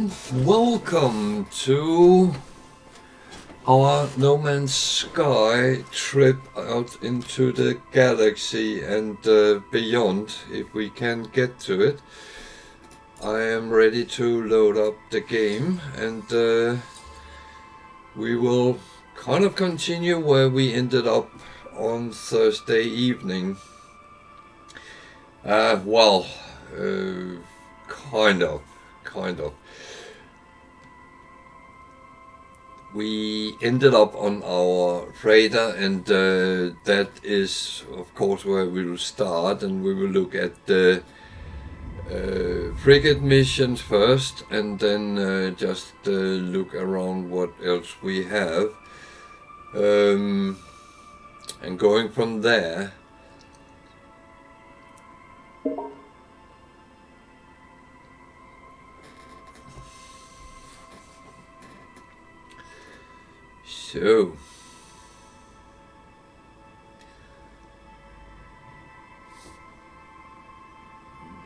and welcome to our No Man's Sky trip out into the galaxy and beyond, if we can get to it. I am ready to load up the game, and we will kind of continue where we ended up on Thursday evening. Kind of. We ended up on our freighter, and that is of course where we will start, and we will look at the frigate missions first, and then just look around what else we have, and going from there. So,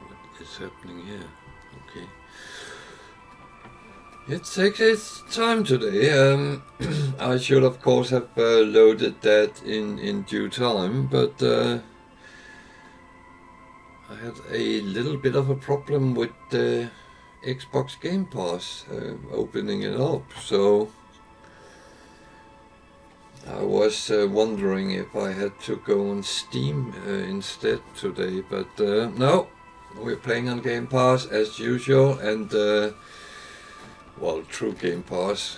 what is happening here? Okay. It takes its time today. I should of course have loaded that in due time, but I had a little bit of a problem with the Xbox Game Pass opening it up, so I was wondering if I had to go on Steam instead today, but no, we're playing on Game Pass as usual, and well, true Game Pass.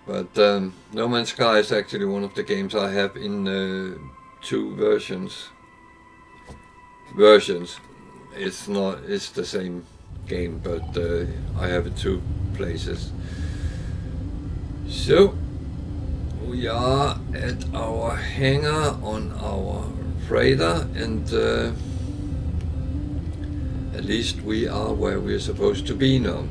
But No Man's Sky is actually one of the games I have in two versions. It's the same game, but I have it two places. So, we are at our hangar on our freighter, and at least we are where we're supposed to be now.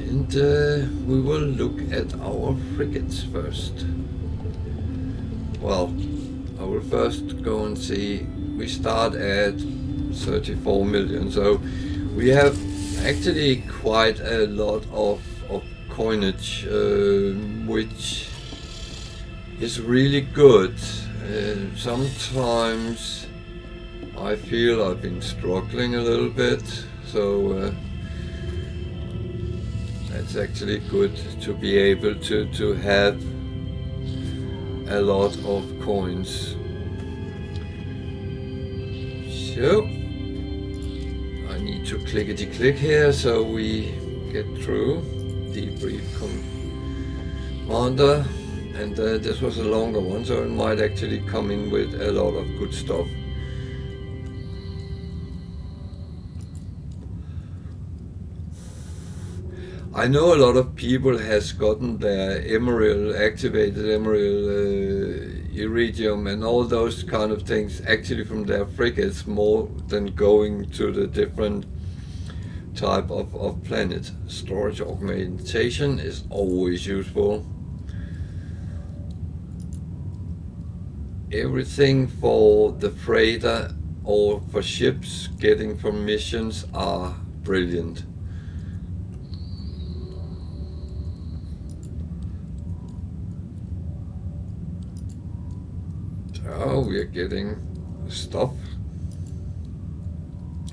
And we will look at our frigates first. Well, I will first go and see. We start at 34 million, so we have actually quite a lot of coinage, which is really good. Sometimes I feel I've been struggling a little bit, so it's actually good to be able to have a lot of coins. So I need to clickety-click here so we get through. Debrief commander, and this was a longer one, so it might actually come in with a lot of good stuff. I know a lot of people has gotten their emerald, activated emerald, iridium and all those kind of things actually from their frigates, more than going to the different type of planet. Storage augmentation is always useful. Everything for the freighter or for ships getting from missions are brilliant. Oh, we are getting stuff.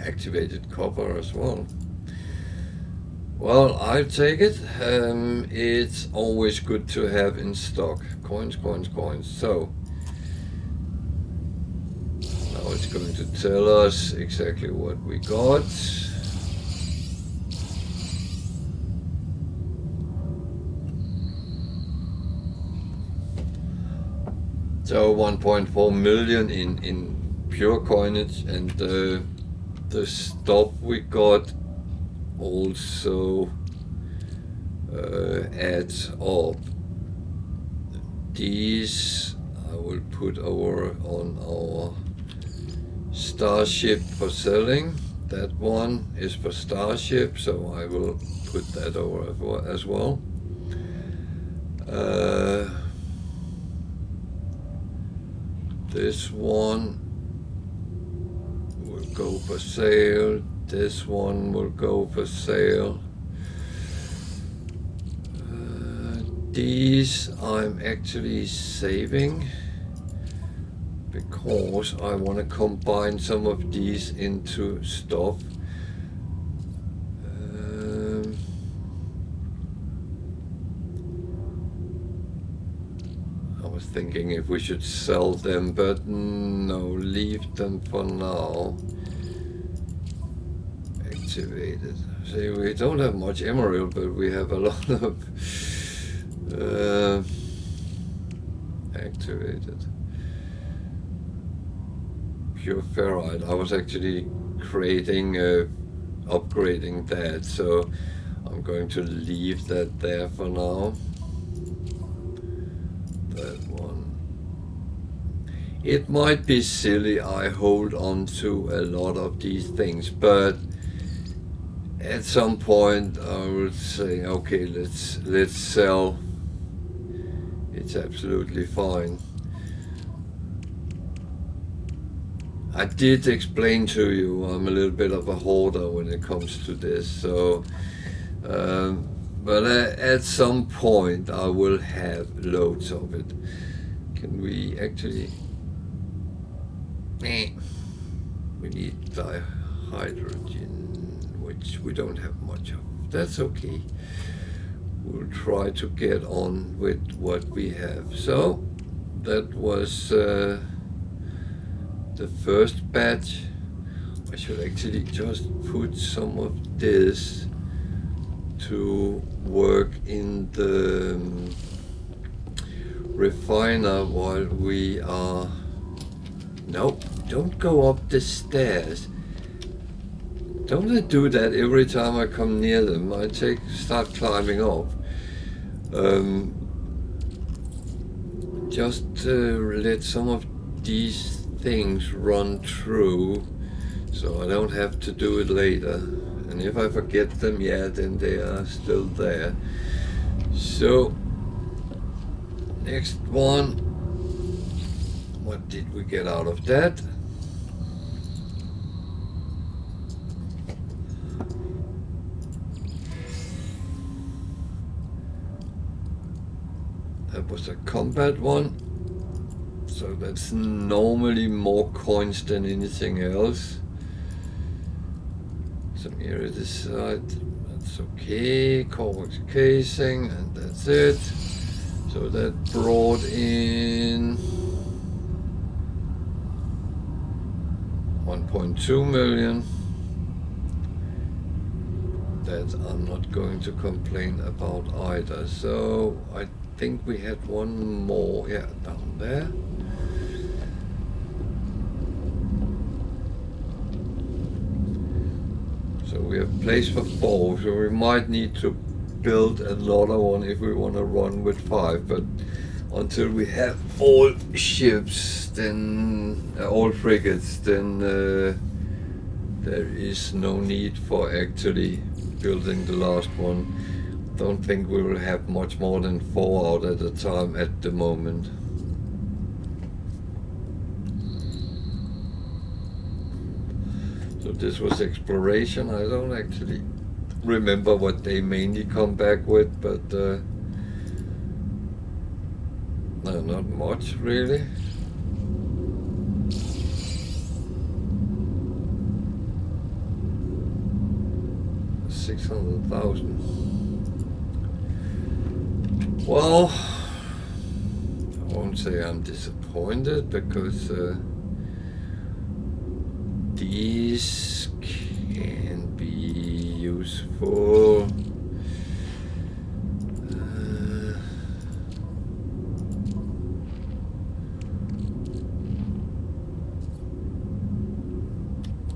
Activated copper as well. Well, I'll take it. It's always good to have in stock. Coins. So, now it's going to tell us exactly what we got. So 1.4 million in pure coinage, and the stuff we got also adds up. These I will put over on our Starship for selling. That one is for Starship, so I will put that over as well. This one will go for sale. This one will go for sale. These I'm actually saving because I want to combine some of these into stuff. I was thinking if we should sell them, but no, leave them for now. Activated. See, we don't have much emerald, but we have a lot of activated. Pure ferrite. I was actually creating, upgrading that, so I'm going to leave that there for now. That one. It might be silly I hold on to a lot of these things, but at some point I would say, okay, let's sell. It's absolutely fine. I did explain to you I'm a little bit of a hoarder when it comes to this, so but at some point I will have loads of it. Can we actually... we need dihydrogen, which we don't have much of. That's okay. We'll try to get on with what we have. So that was the first batch. I should actually just put some of this to work in the refiner while we are... Nope, don't go up the stairs. Don't I do that every time I come near them? I start climbing up. Just let some of these things run through so I don't have to do it later. And if I forget them, yeah, then they are still there. So, next one. What did we get out of that? That was a combat one. So that's normally more coins than anything else. Some iridescite, that's okay. Corvex casing, and that's it. So that brought in 1.2 million. That I'm not going to complain about either. So I think we had one more, yeah, down there. So we have place for 4, so we might need to build another one if we want to run with 5, but until we have all ships, then all frigates, then there is no need for actually building the last one. Don't think we will have much more than 4 out at a time at the moment. So this was exploration. I don't actually remember what they mainly come back with, but no, not much really. $600,000. Well, I won't say I'm disappointed because these can be useful.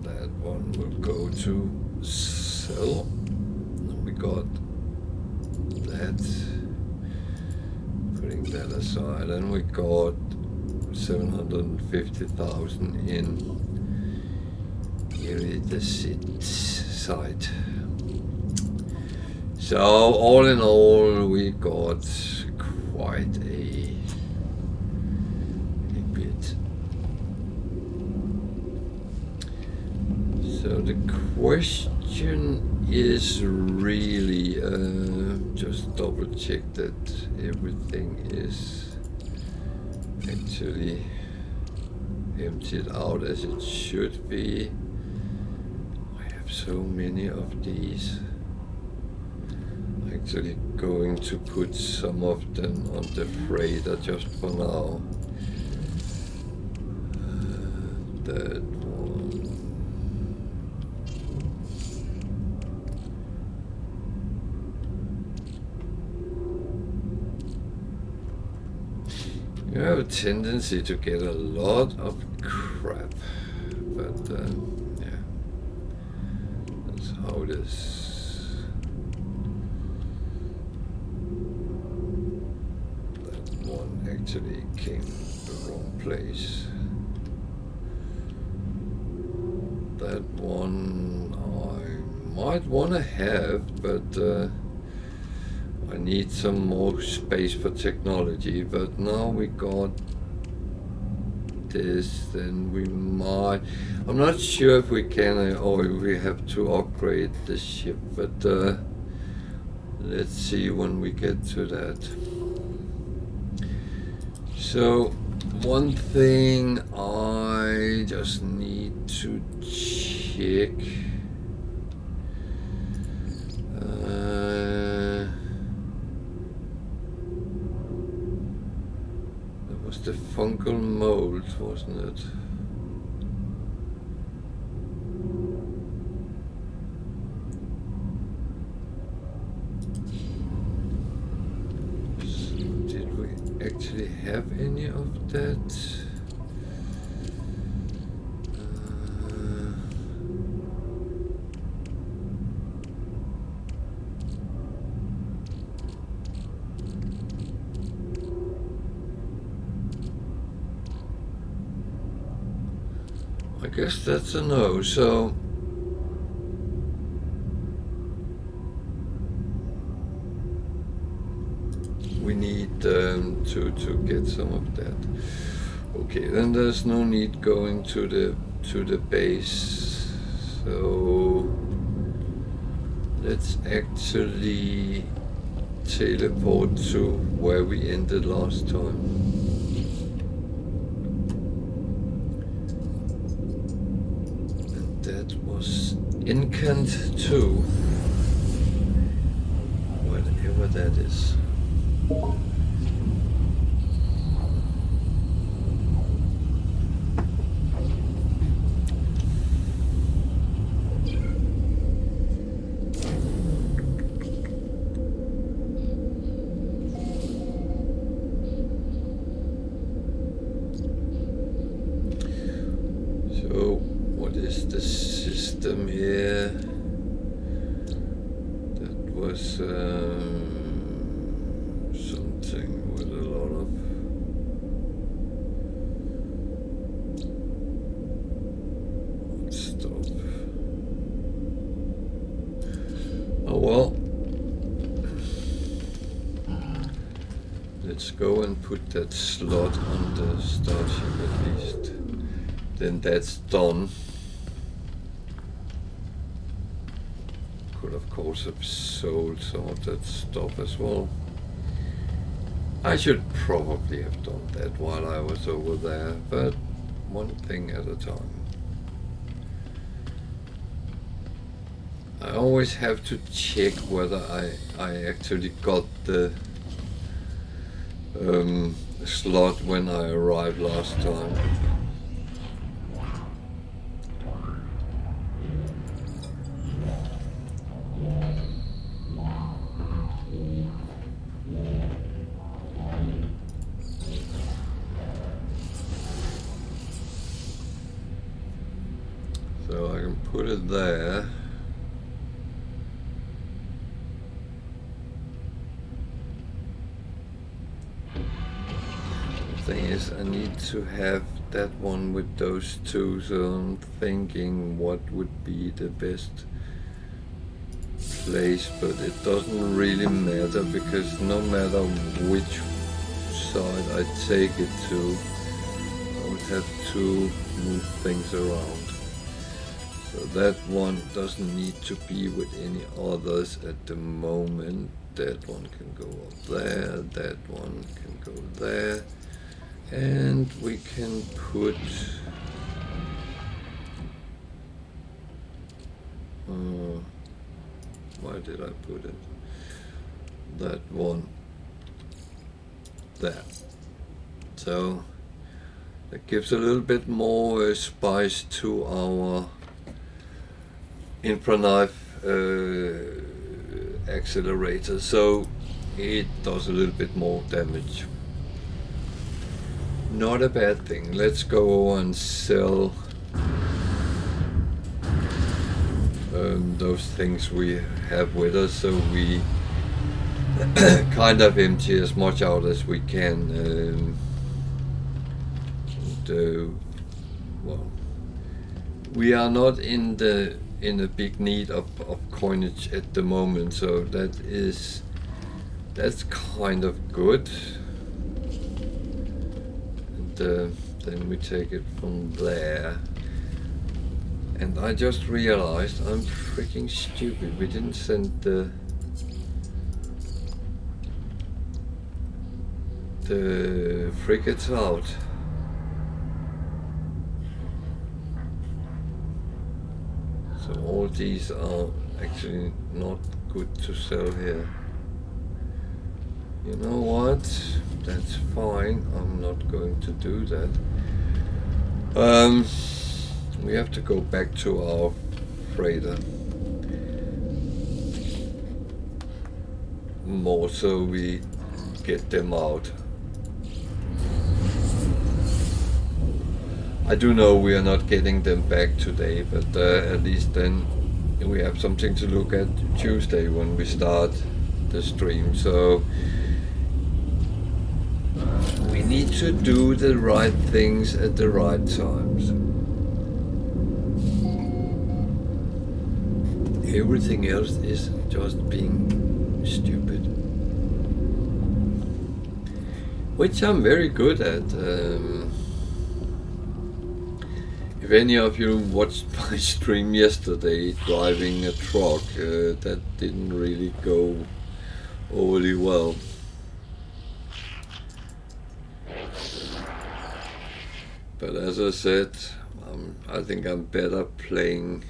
That one will go to sell. We got that. Putting that aside, and we got 750,000 in iridescite. So all in all, we got quite a bit. the question is really just double check that everything is actually emptied out as it should be. I have so many of these. Actually going to put some of them on the freighter just for now. That one. You have a tendency to get a lot of crap, but yeah, that's how it is. Actually came the wrong place. That one I might want to have, but I need some more space for technology. But now we got this, then we might. I'm not sure if we can or if we have to upgrade the ship, but let's see when we get to that. So one thing I just need to check. That was the fungal mold, wasn't it? Actually have any of that? I guess that's a no, so we need to get some of that. Okay, then there's no need going to the base. So let's actually teleport to where we ended last time. And that was Incant 2. Whatever that is. So, what is the system here? That was something with a lot of stuff. Oh well. Let's go and put that slot on the starship at least. Then that's done. Could of course have sold some of that stuff as well. I should probably have done that while I was over there, but one thing at a time. I always have to check whether I actually got the slot when I arrived last time. So I can put it there. The thing is, I need to have that one with those two, so I'm thinking what would be the best place, but it doesn't really matter because no matter which side I take it to, I would have to move things around. So that one doesn't need to be with any others at the moment. That one can go up there, that one can go there, and we can put where did I put it? That one there. So that gives a little bit more spice to our infraknife accelerator, so it does a little bit more damage. Not a bad thing. Let's go and sell those things we have with us, so we kind of empty as much out as we can. Well, we are not in a big need of coinage at the moment, so that's kind of good. And then we take it from there. And I just realized I'm freaking stupid. We didn't send the frigates out. So all these are actually not good to sell here. You know what? That's fine. I'm not going to do that. We have to go back to our freighter more, so we get them out. I do know we are not getting them back today, but at least then we have something to look at Tuesday when we start the stream. So we need to do the right things at the right times. Everything else is just being stupid, which I'm very good at. If any of you watched my stream yesterday driving a truck, that didn't really go overly well. But as I said, I think I'm better playing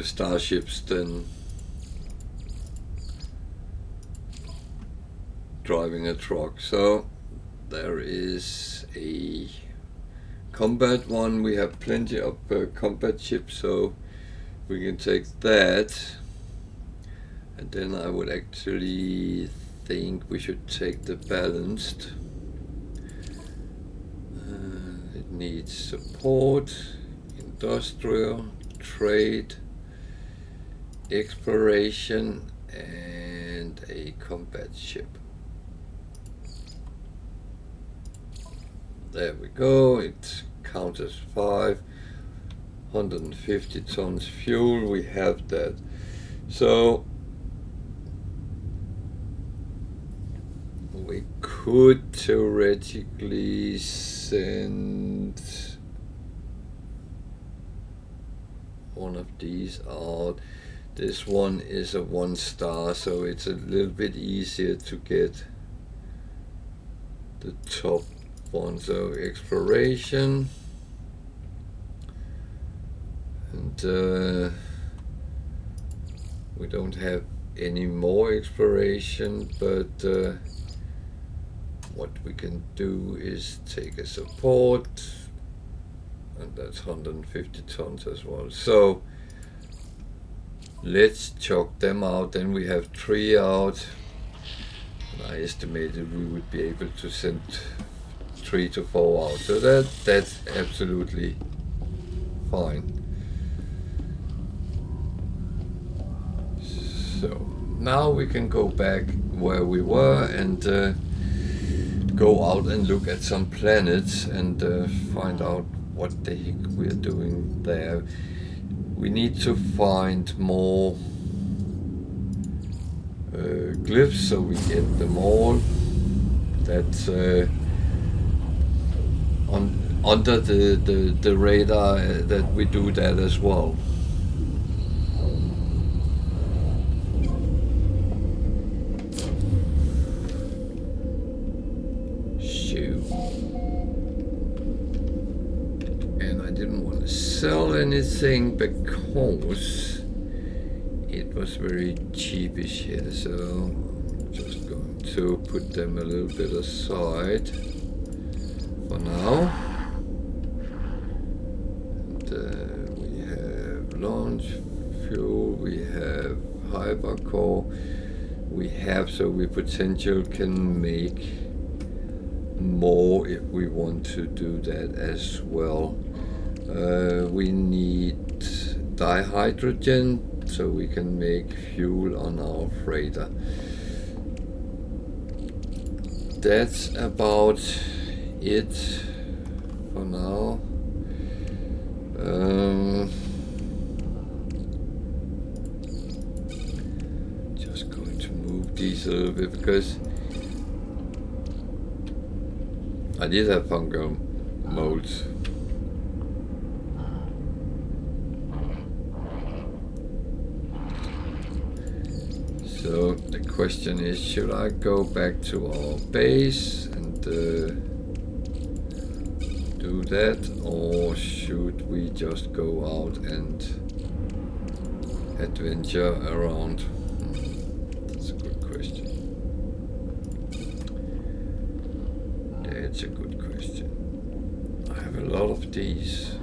starships than driving a truck. So there is a combat one. We have plenty of combat ships, so we can take that. And then I would actually think we should take the balanced. It needs support, industrial, trade, exploration, and a combat ship. There we go. It counts as 550 tons fuel. We have that. So we could theoretically send one of these out. This one is a 1-star, so it's a little bit easier to get the top one. So exploration, and we don't have any more exploration, but what we can do is take a support, and that's 150 tons as well. So let's chalk them out. Then we have 3 out, and I estimated we would be able to send 3 to 4 out, so that's absolutely fine. So now we can go back where we were and go out and look at some planets and find out what the heck we're doing there. We need to find more glyphs so we get them all. That's under the radar that we do that as well. And I didn't want to sell anything because it was very cheapish here, so I'm just going to put them a little bit aside for now. And, we have launch fuel, we have hypercore, we have, so we potentially can make more if we want to do that as well. We need dihydrogen so we can make fuel on our freighter. That's about it for now. Just going to move these a little bit because I did have fungal molds. So the question is, should I go back to our base and do that, or should we just go out and adventure around? That's a good question. That's a good question. I have a lot of these.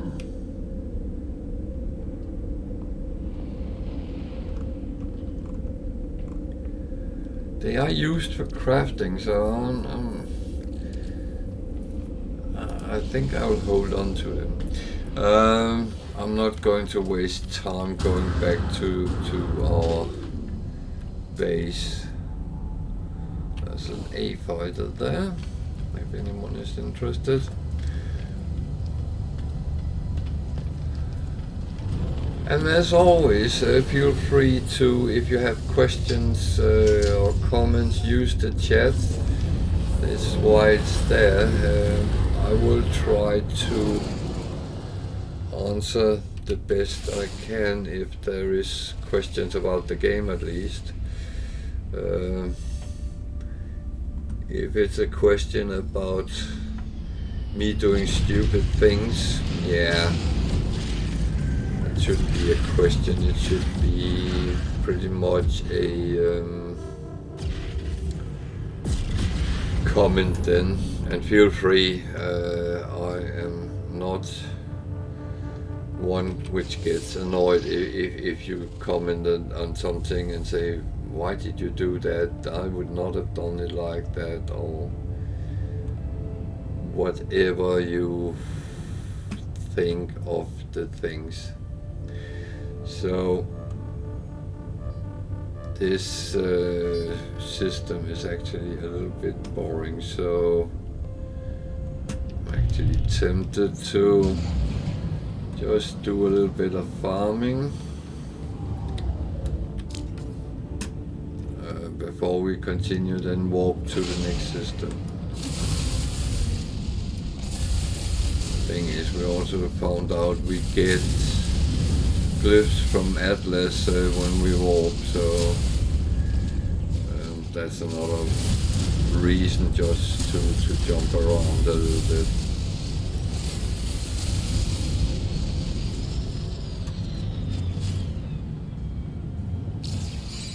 They are used for crafting, so I think I will hold on to them. I'm not going to waste time going back to our base. There's an A fighter there. Maybe anyone is interested. And as always, feel free to, if you have questions or comments, use the chat. It's why it's there. I will try to answer the best I can if there is questions about the game at least. If it's a question about me doing stupid things, yeah. Shouldn't be a question, it should be pretty much a comment then, and feel free. I am not one which gets annoyed if you commented on something and say, why did you do that? I would not have done it like that, or whatever you think of the things. So this system is actually a little bit boring, so I'm actually tempted to just do a little bit of farming before we continue, then walk to the next system. Thing is, we also found out we get glyphs from Atlas when we warp, so that's another reason just to jump around a little bit.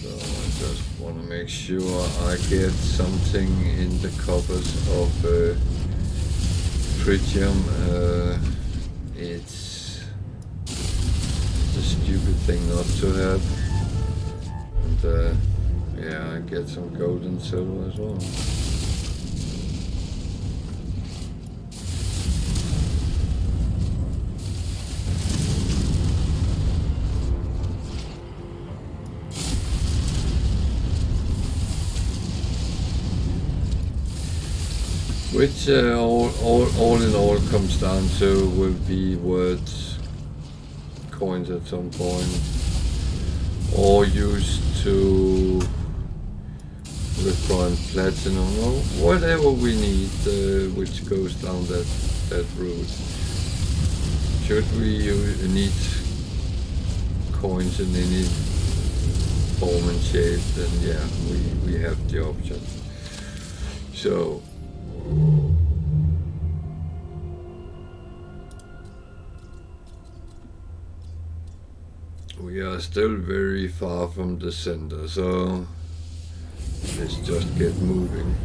So I just want to make sure I get something in the coppers of tritium. It's a stupid thing not to have. And yeah, I get some gold and silver as well. Which all in all comes down to will be worth coins at some point, or used to silver, prime, platinum, or whatever we need, which goes down that route. Should we need coins in any form and shape, then yeah, we have the option. So we are still very far from the center, so let's just get moving.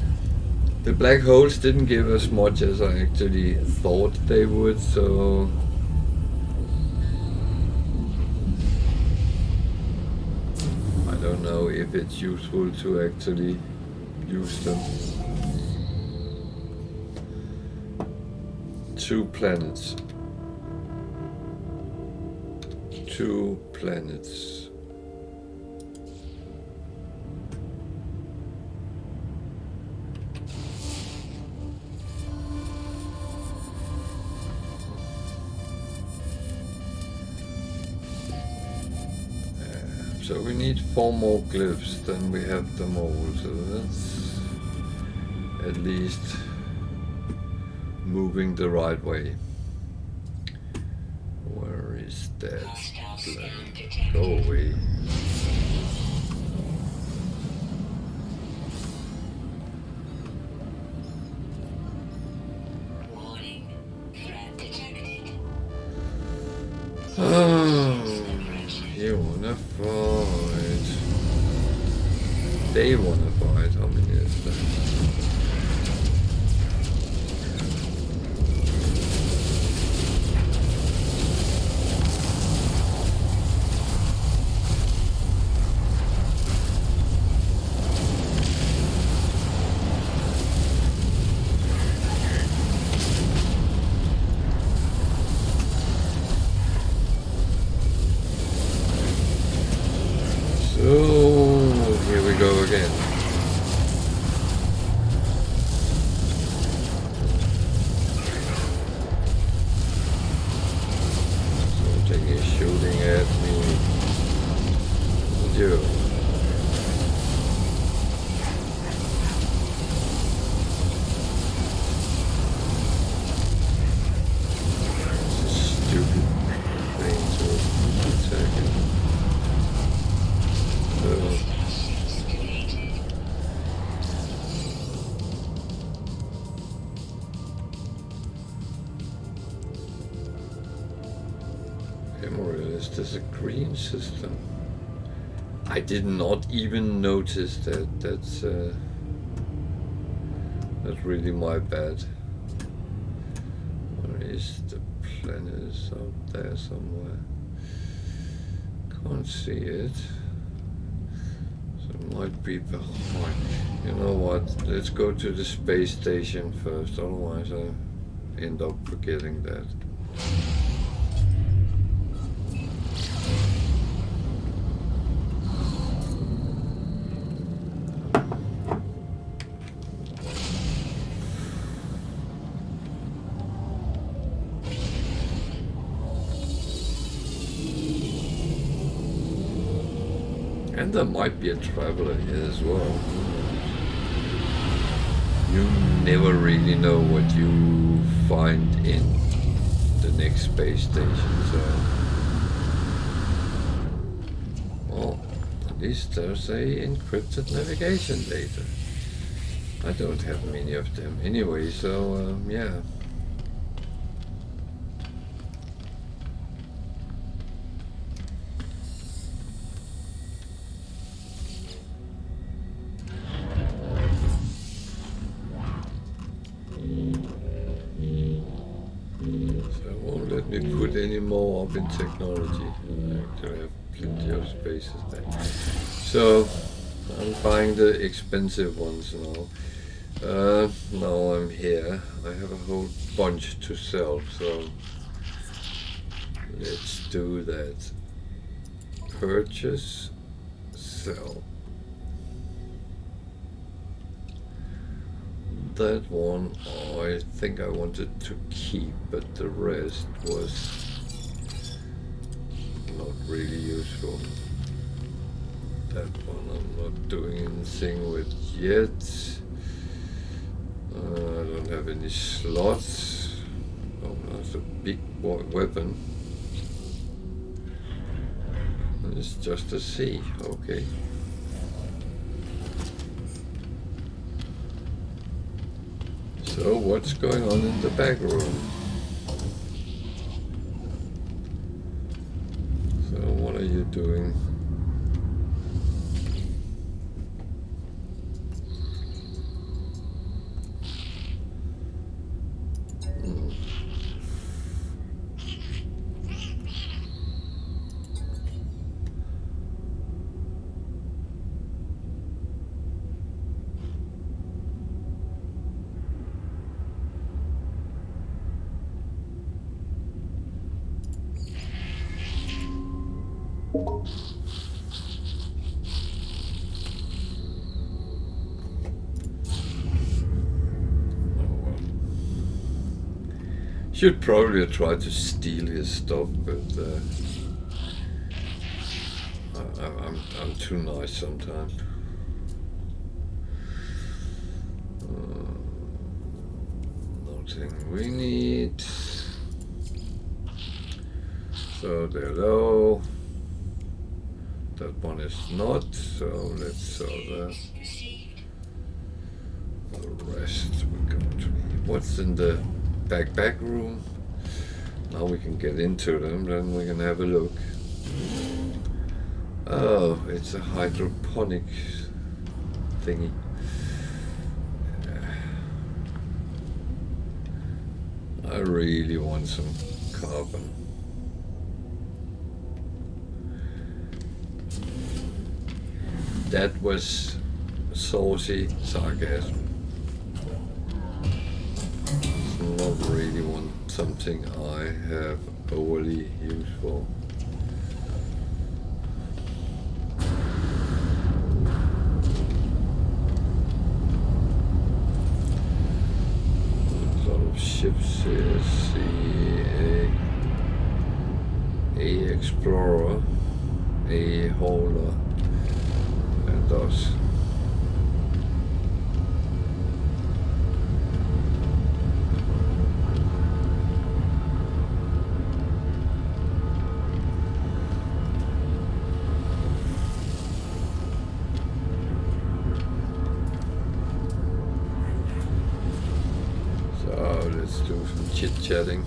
The black holes didn't give us much as I actually thought they would, so I don't know if it's useful to actually use them. 2 planets. 2 planets. So we need 4 more glyphs, then we have them all, so that's at least moving the right way. Where is that planet? Go away. Oh, you wanna fight? They wanna fight. How many is that? Is this a green system? I did not even notice that. That's really my bad. Where is the planet? Is out there somewhere. Can't see it. So it might be behind. You know what? Let's go to the space station first, otherwise I end up forgetting that. And there might be a traveler here as well. You never really know what you find in the next space station, so... Well, at least there's a encrypted navigation data. I don't have many of them anyway, so yeah. Up in technology. I actually have plenty of spaces there. So I'm buying the expensive ones now. Now I'm here. I have a whole bunch to sell, so let's do that. Purchase, sell. That one I think I wanted to keep, but the rest was not really useful. That one I'm not doing anything with yet. I don't have any slots. Oh, that's a big weapon. It's just a C, okay. So what's going on in the back room? So what are you doing? Should probably try to steal his stuff, but I'm too nice sometimes. Nothing we need. So they're low. That one is not. So let's sell that. The rest we're going to need. What's in the back room? Now we can get into them, then we can have a look. Oh, it's a hydroponic thingy. I really want some carbon. That was saucy sarcasm. Not really want something I have overly used for. A lot of ships here. See a explorer, a hauler, and us. Let's do some chit-chatting.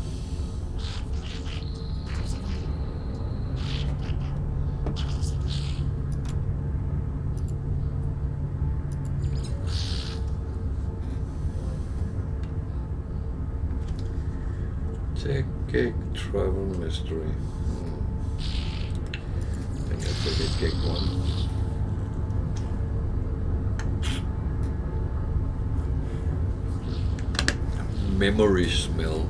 Take gig travel mystery. I think I'll take a gig one. Memory smell.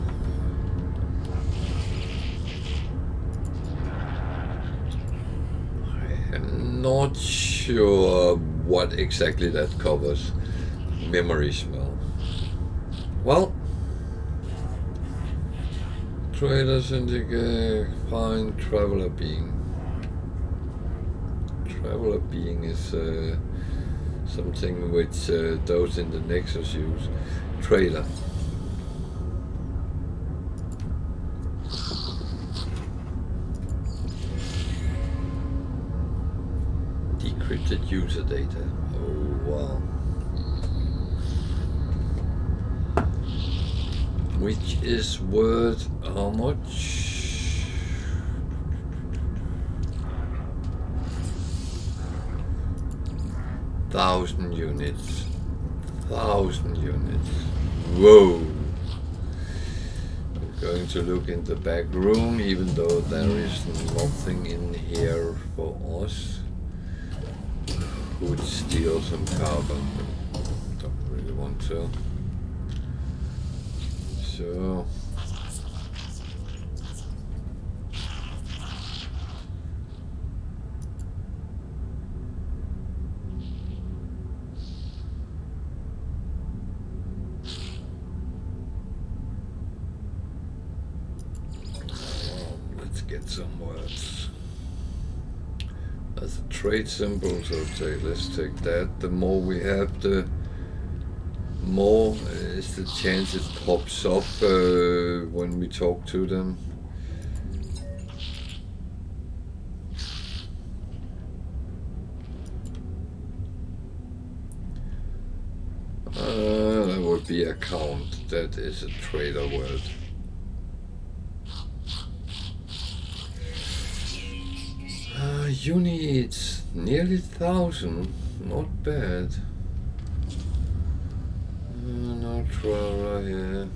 I am not sure what exactly that covers. Memory smell. Well, traders indicate find traveler being. Traveler being is something which those in the Nexus use. Trader. Decrypted user data. Oh wow. Which is worth how much? Thousand units. 1,000 units. Whoa. We're going to look in the back room, even though there is nothing in here for us. Could steal some carbon, but don't really want to. So let's get some words. That's a trade symbol, so let's take that. The more we have, the more is the chance it pops up when we talk to them. That would be account. That is a trader word. Units nearly 1,000. Not bad. No traveler here.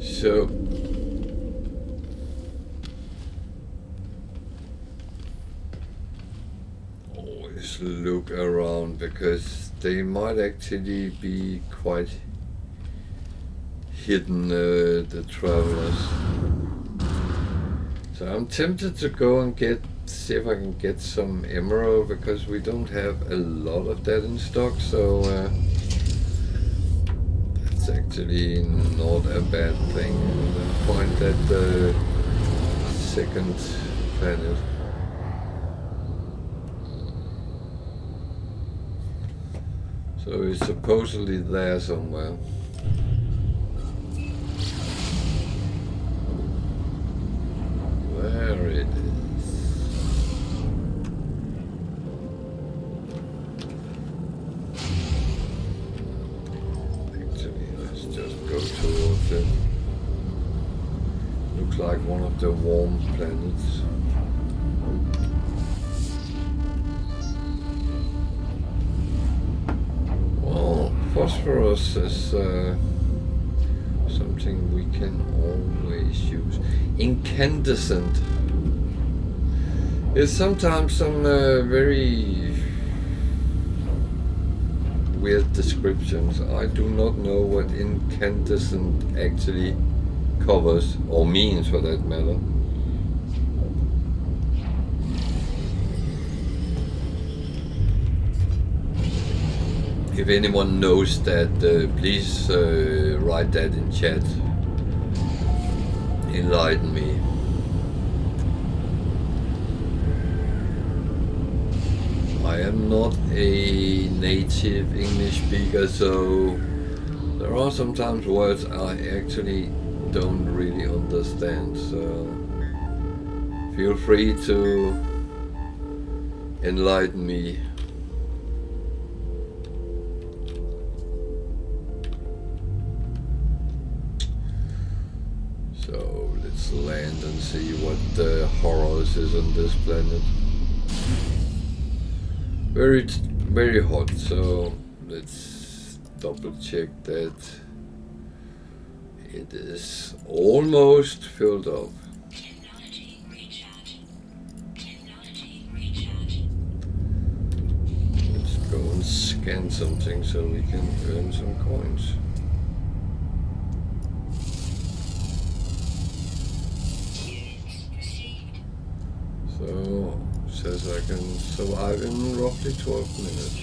So always look around, because they might actually be quite hidden, the travelers. So I'm tempted to go and see if I can get some emerald, because we don't have a lot of that in stock, so that's actually not a bad thing. And then find that second planet. So it's supposedly there somewhere. There it is. Actually, let's just go towards it. Looks like one of the warm planets. Well, phosphorus is something we can always use. Incandescent. It's sometimes some very weird descriptions. I do not know what incandescent actually covers, or means for that matter. If anyone knows that, please write that in chat. Enlighten me. I am not a native English speaker, so there are sometimes words I actually don't really understand, so feel free to enlighten me. So let's land and see what the horrors is on this planet. Very hot, so let's double check that it is almost filled up. Technology recharge. Technology recharge. Let's go and scan something so we can earn some coins. So says I can survive in roughly 12 minutes.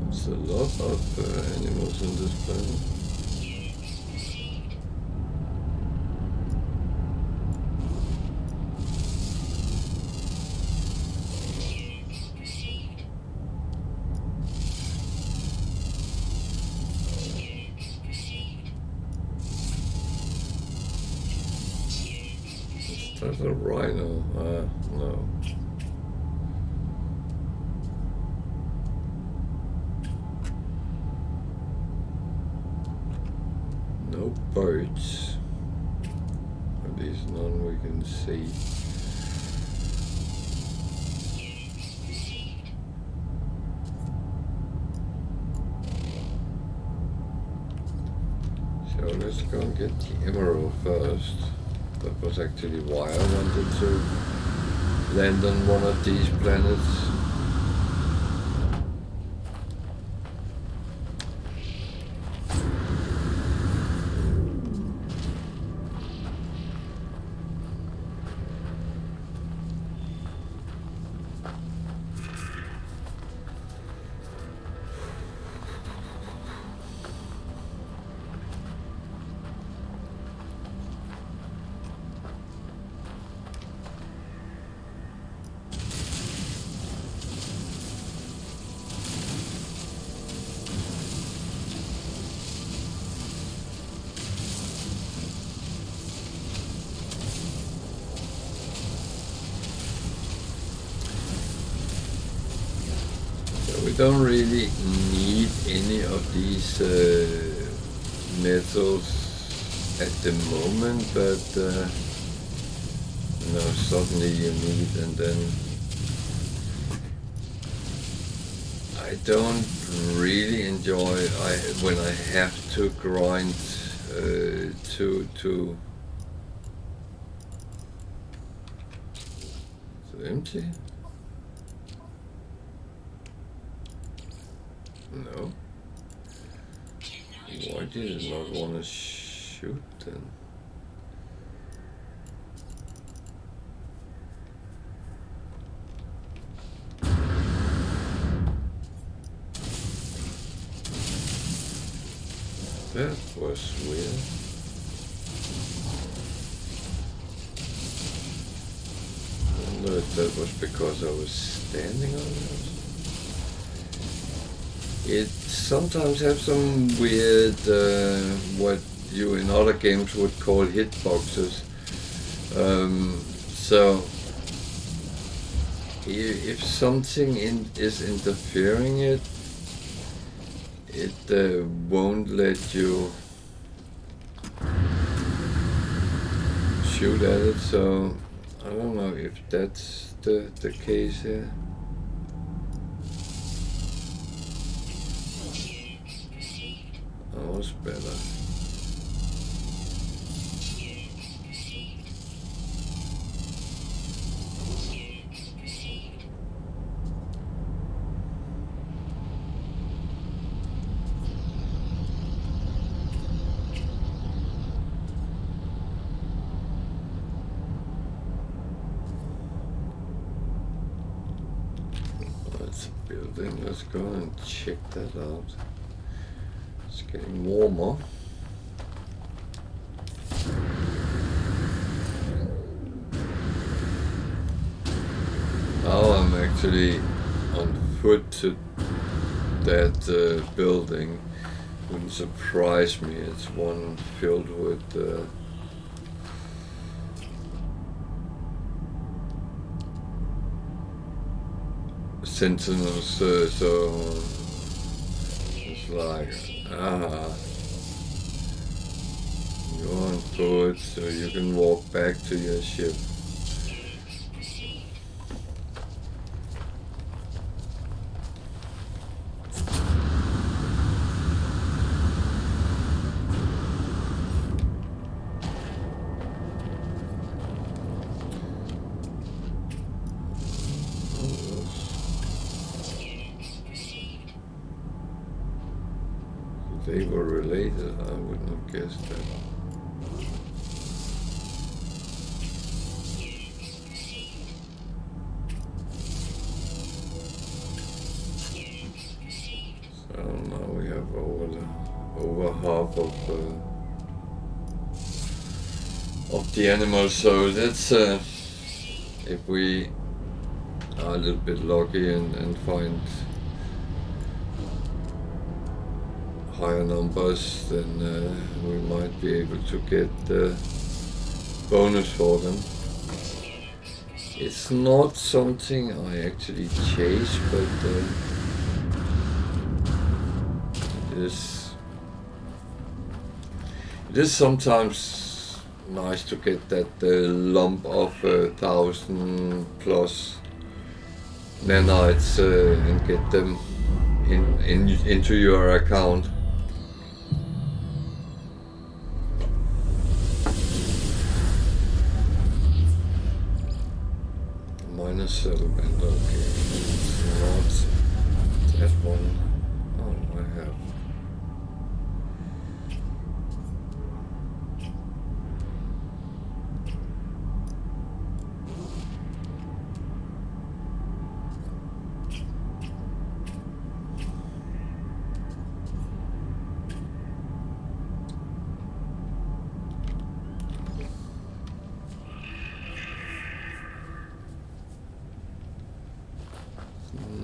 There's a lot of animals on this planet. That's a rhino. No. No birds. At least none we can see. So let's go and get the emerald first. That was actually why I wanted to land on one of these planets. We don't really need any of these metals at the moment, but you know, suddenly you need, and then I don't really enjoy when I have to grind to empty. No. Why did it not want to shoot then? That was weird. I wonder if that was because I was standing on it. It sometimes have some weird, what you in other games would call hitboxes. So if something is interfering it won't let you shoot at it. So I don't know if that's the case here. That was better. That's a building. Let's go and check that out. It's getting warmer. Now I'm actually on foot to that building. Wouldn't surprise me. It's one filled with sentinels, so it's like, you're on foot, so you can walk back to your ship. They were related, I would not guess that. So now we have over half of the animals, so that's if we are a little bit lucky and find higher numbers, then we might be able to get the bonus for them. It's not something I actually chase, but it is sometimes nice to get that lump of 1,000 plus nanites and get them into your account. Minor settlement, okay. It's not that one. Oh, I have.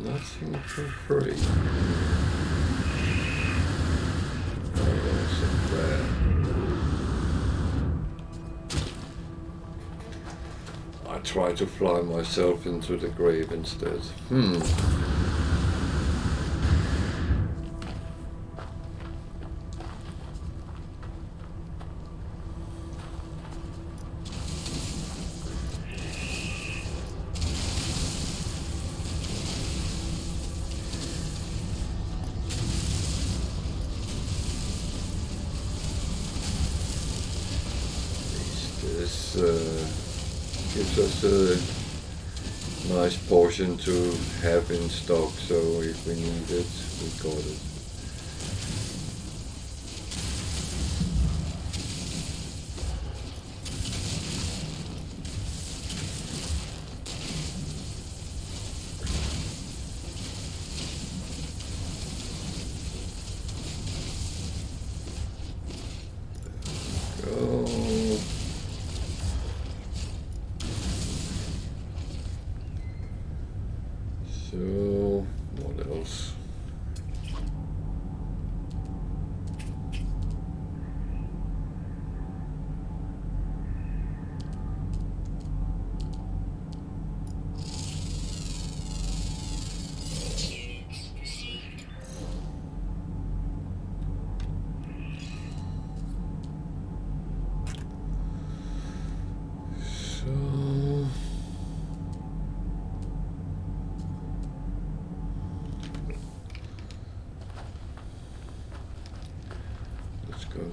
Nothing for free. I try to fly myself into the grave instead. gives us a nice portion to have in stock. So if we need it, we got it. So, what else?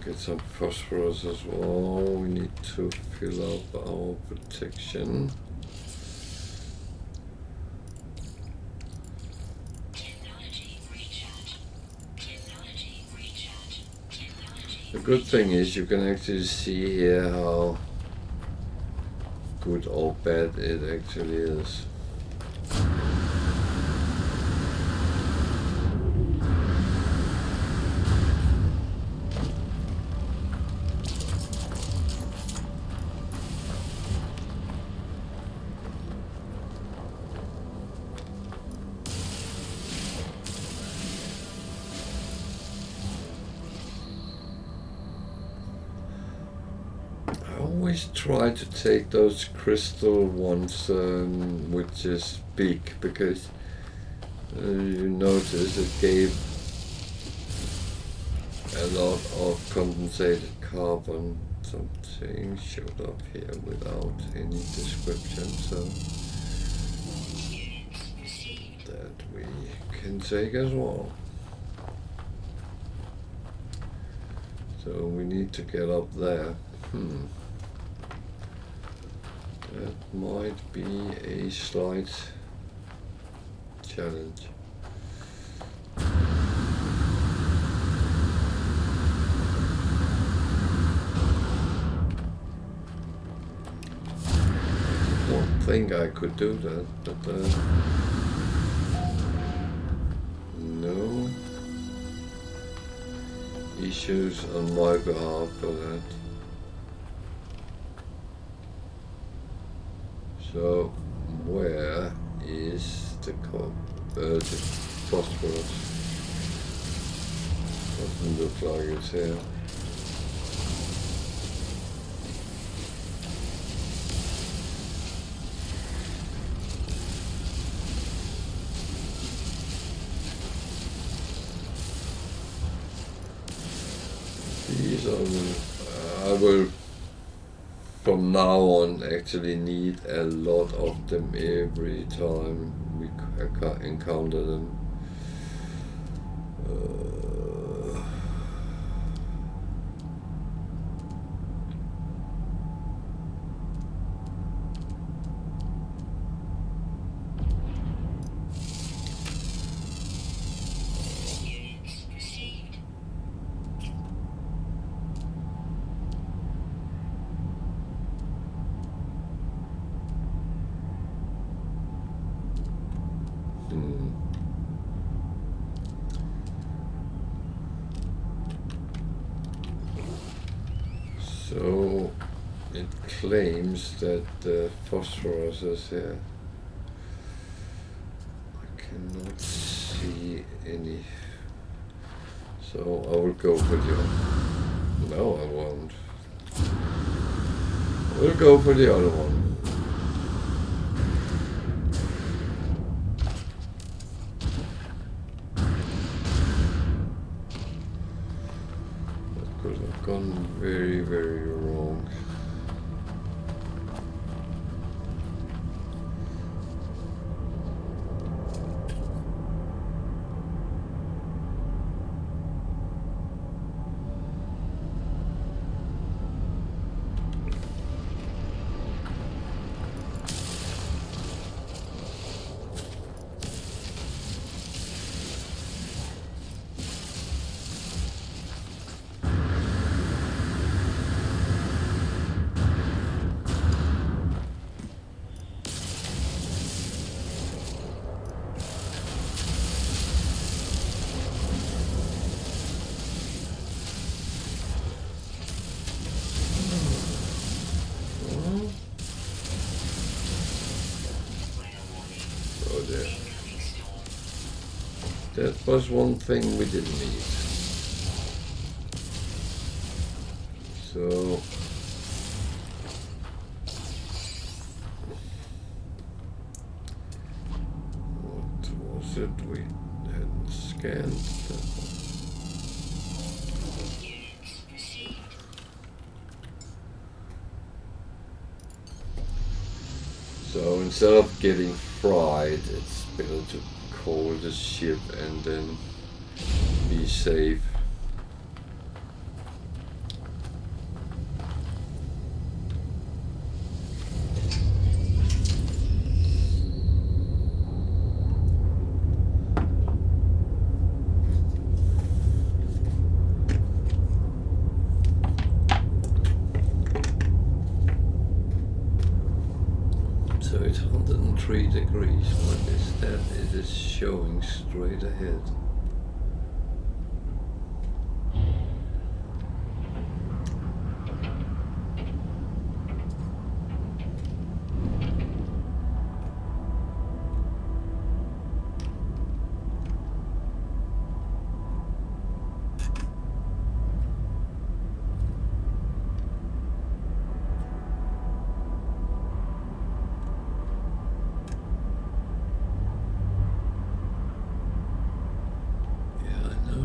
Get some phosphorus as well. We need to fill up our protection. The good thing is you can actually see here how good or bad it actually is. Try to take those crystal ones which is big, because you notice it gave a lot of condensated carbon. Something showed up here without any description, so that we can take as well. So we need to get up there. That might be a slight challenge. I don't think I could do that, but no issues on my behalf for that. So where is the phosphorus? Doesn't look like it's here. These are, I will from now on actually need a lot of them every time we encounter them. So it claims that the phosphorus is here. I cannot see any. So I will go for the other. No, I won't. I will go for the other one. Gone very, very wrong. That was one thing we didn't need. So what was it? We hadn't scanned that one. Units received. So instead of getting fried, it's better to call the ship and then be safe. So it's 103 degrees. What is that? It is showing straight ahead.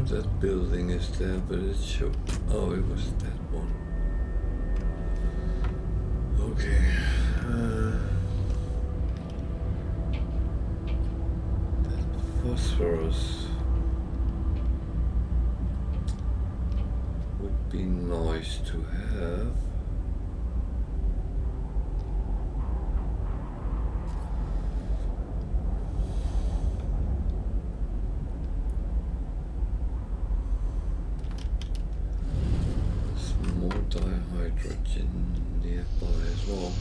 That building is there, but it showed. Oh, it was that one. Okay. That phosphorus would be nice to have. Dihydrogen nearby as well.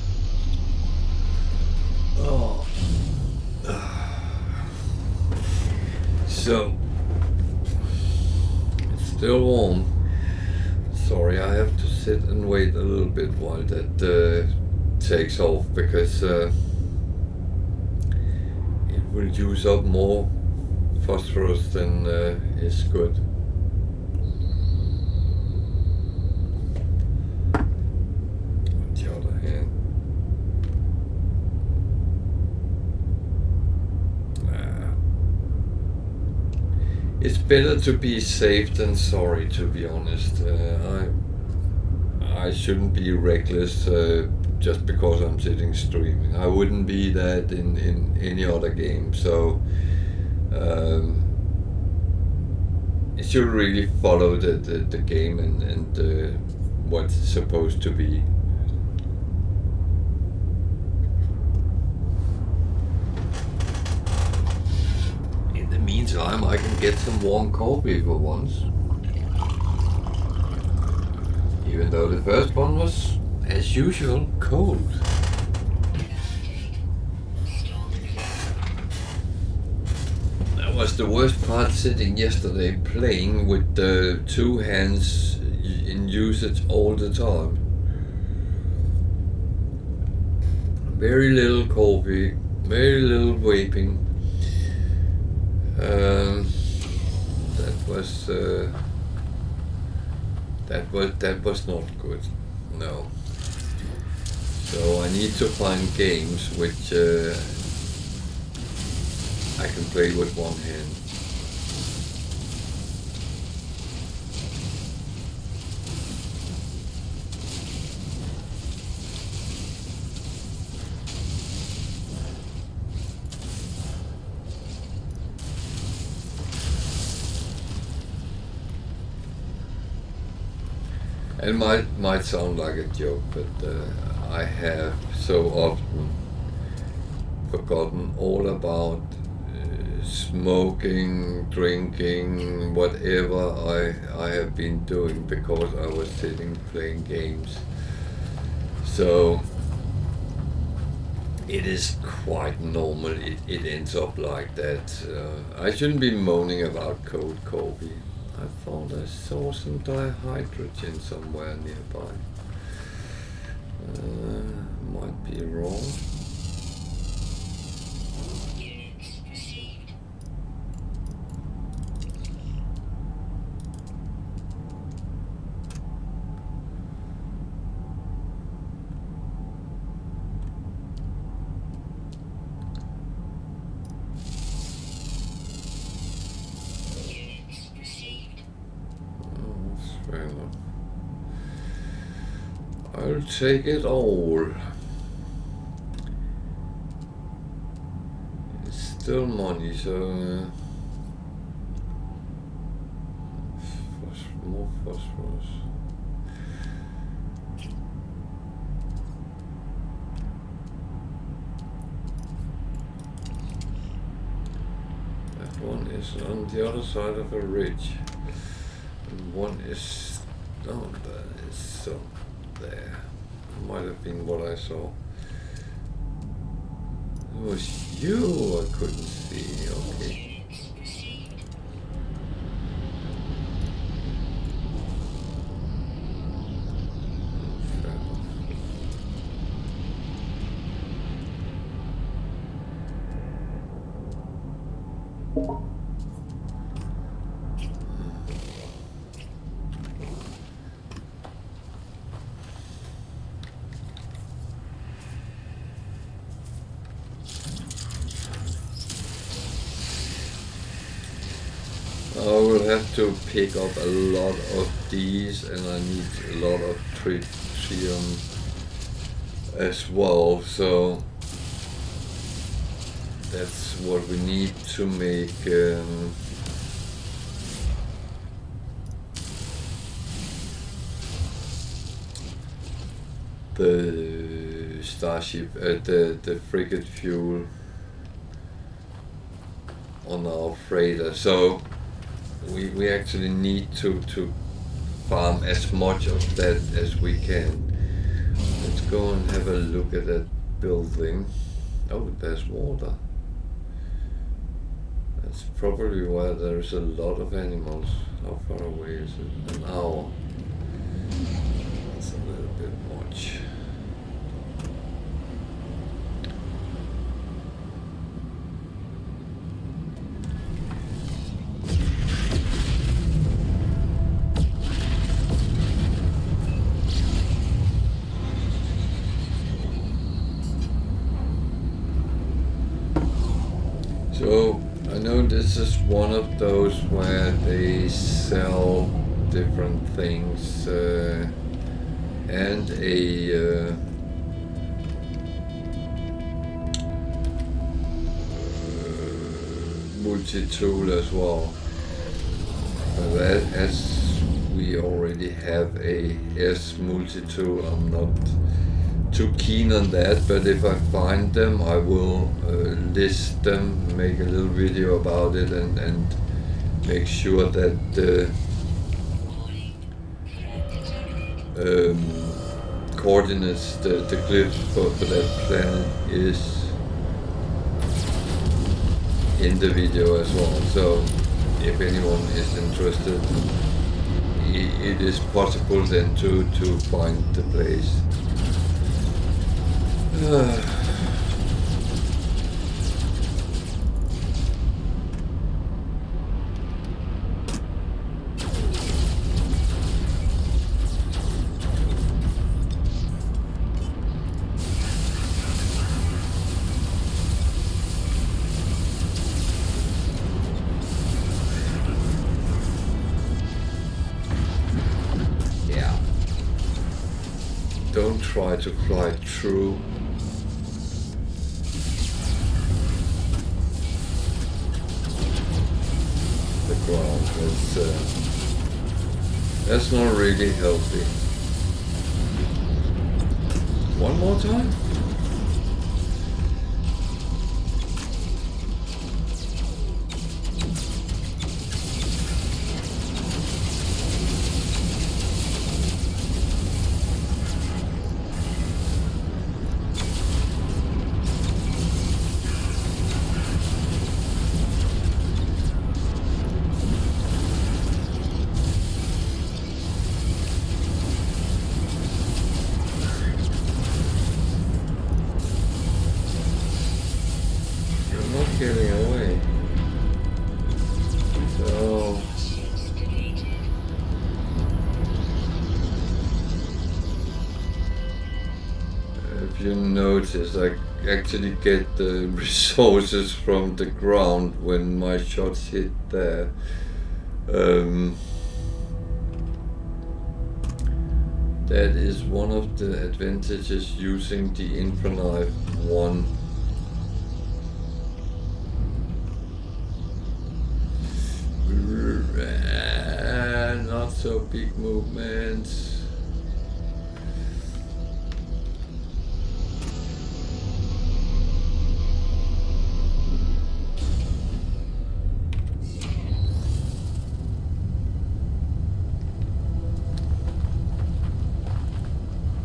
Oh. So it's still warm. Sorry, I have to sit and wait a little bit while that takes off because it will use up more phosphorus than is good. It's better to be safe than sorry, to be honest. I shouldn't be reckless just because I'm sitting streaming. I wouldn't be that in any other game. So you should really follow the game and what's supposed to be. Meantime, I can get some warm coffee for once. Even though the first one was, as usual, cold. That was the worst part, sitting yesterday playing with the two hands in usage all the time. Very little coffee, very little vaping. That was not good. No. So I need to find games which I can play with one hand. It might sound like a joke, but I have so often forgotten all about smoking, drinking, whatever I have been doing because I was sitting playing games. So it is quite normal. It ends up like that. I shouldn't be moaning about cold coffee. I thought I saw some dihydrogen somewhere nearby. Might be wrong. Units received. I'll take it all. It's still money, so more phosphorus. That one is on the other side of a ridge, and one is down there. It's so there. Might have been what I saw. It was you I couldn't see. Okay. I will have to pick up a lot of these, and I need a lot of tritium as well, so that's what we need to make the starship, the frigate fuel on our freighter. So we actually need to farm as much of that as we can. Let's go and have a look at that building. Oh, there's water. That's probably why there's a lot of animals. How far away is it? An hour. That's a little bit much. So I know this is one of those where they sell different things and a multi-tool as well. But as we already have a S multi-tool, I'm not too keen on that, but if I find them, I will list them, make a little video about it, and make sure that the coordinates, the glyphs for that planet is in the video as well. So if anyone is interested, it is possible then to find the place. Yeah. Don't try to fly through. Ground. That's not really healthy. One more time? Getting away. So if you notice, I actually get the resources from the ground when my shots hit there. That is one of the advantages using the Infraknife 1. Not so big movements.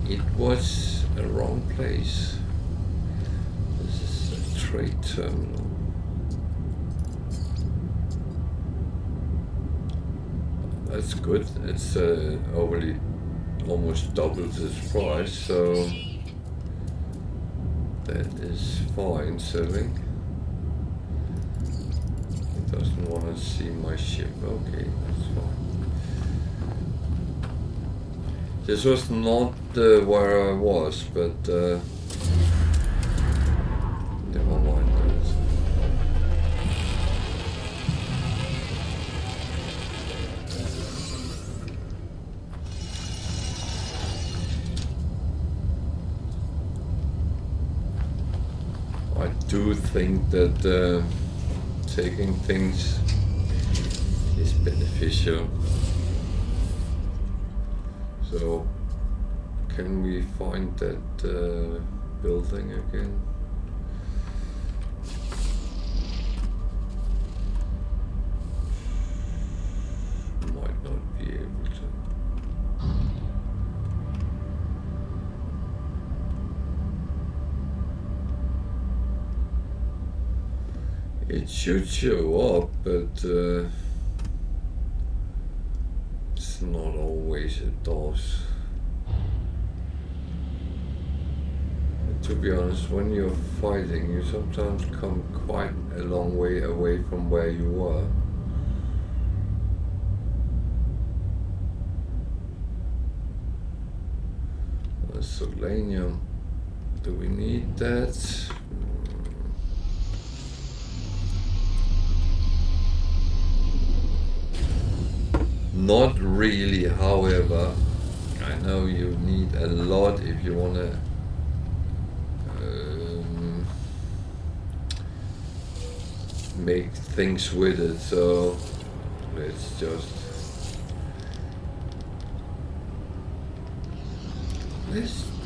It was a wrong place. This is a trade terminal. That's good. It's overly almost double this price, so that is fine selling. It doesn't want to see my ship. Okay, that's fine. This was not where I was, but never mind that. I do think that taking things is beneficial. So, can we find that building again? Might not be able to. It should show up, but it's not always it does. To be honest, when you're fighting, you sometimes come quite a long way away from where you were. Solanium, do we need that? Not really, however. I know you need a lot if you want to make things with it, so let's just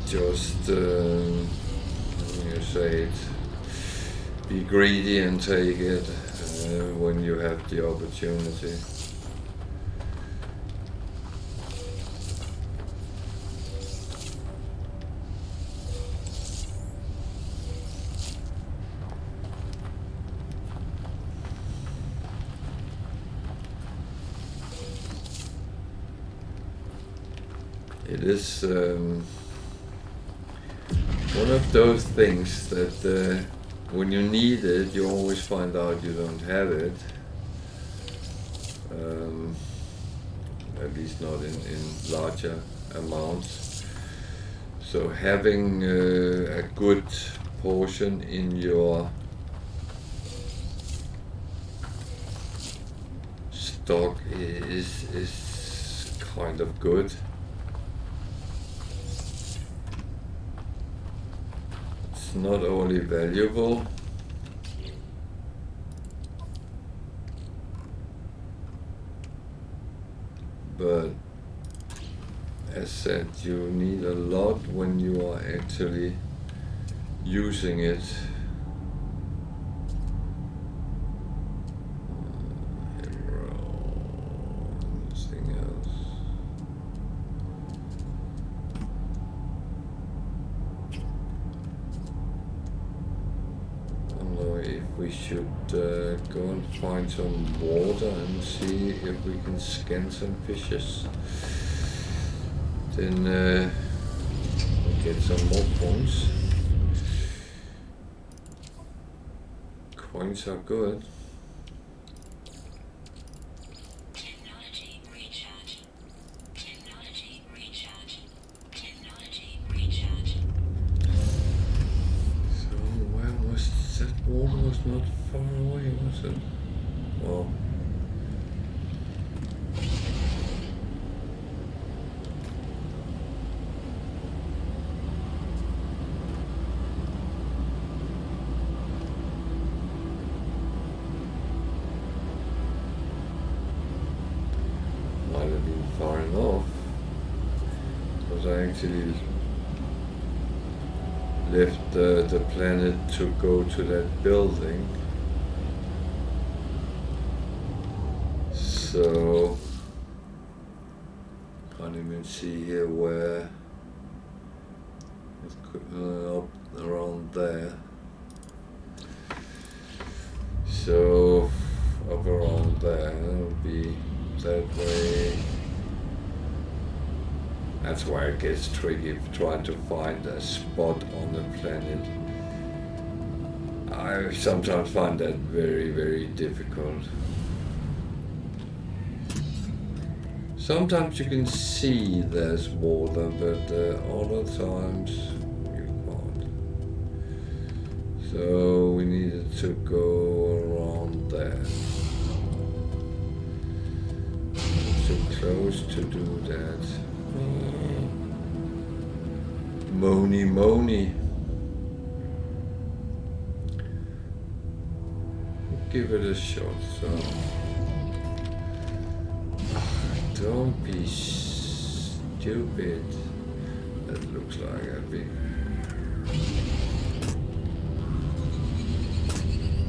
you say it, be greedy and take it when you have the opportunity. It is one of those things that when you need it, you always find out you don't have it. At least not in larger amounts. So having a good portion in your stock is kind of good. Not only valuable, but as said, you need a lot when you are actually using it. Anything else? We should go and find some water and see if we can scan some fishes. Then we'll get some more coins. Coins are good. Technology recharge. Technology recharge. Technology recharge. So where was that water? Was not far away, was it? Well, far enough. Because I actually left the planet to go to that building. So can't even see here where it's up around there. So up around there, it'll be that way. That's where it gets tricky, trying to find a spot on the planet. I sometimes find that very, very difficult. Sometimes you can see there's water, but other times you can't. So we needed to go around there. So close to do that. Moni Moni. Give it a shot, so. Don't be stupid. That looks like a big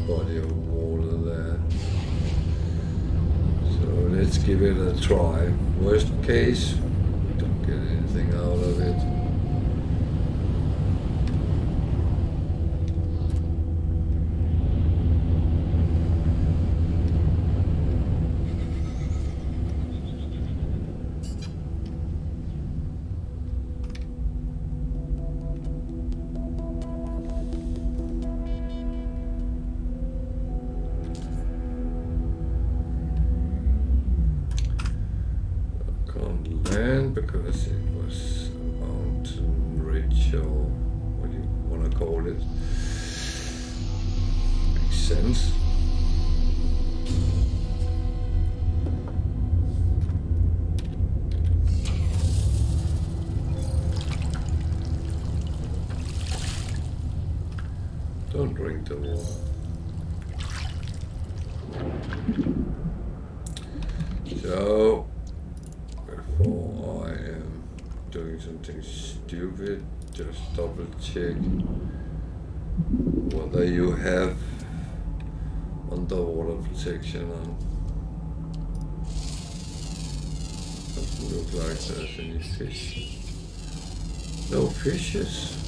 body of water there. So let's give it a try. Worst case, don't get anything out of it. Because it was a mountain ridge, or what do you want to call it. Makes sense. Don't drink the water. So before I am doing something stupid, just double check whether you have underwater protection on. Doesn't look like there's any fish. No fishes.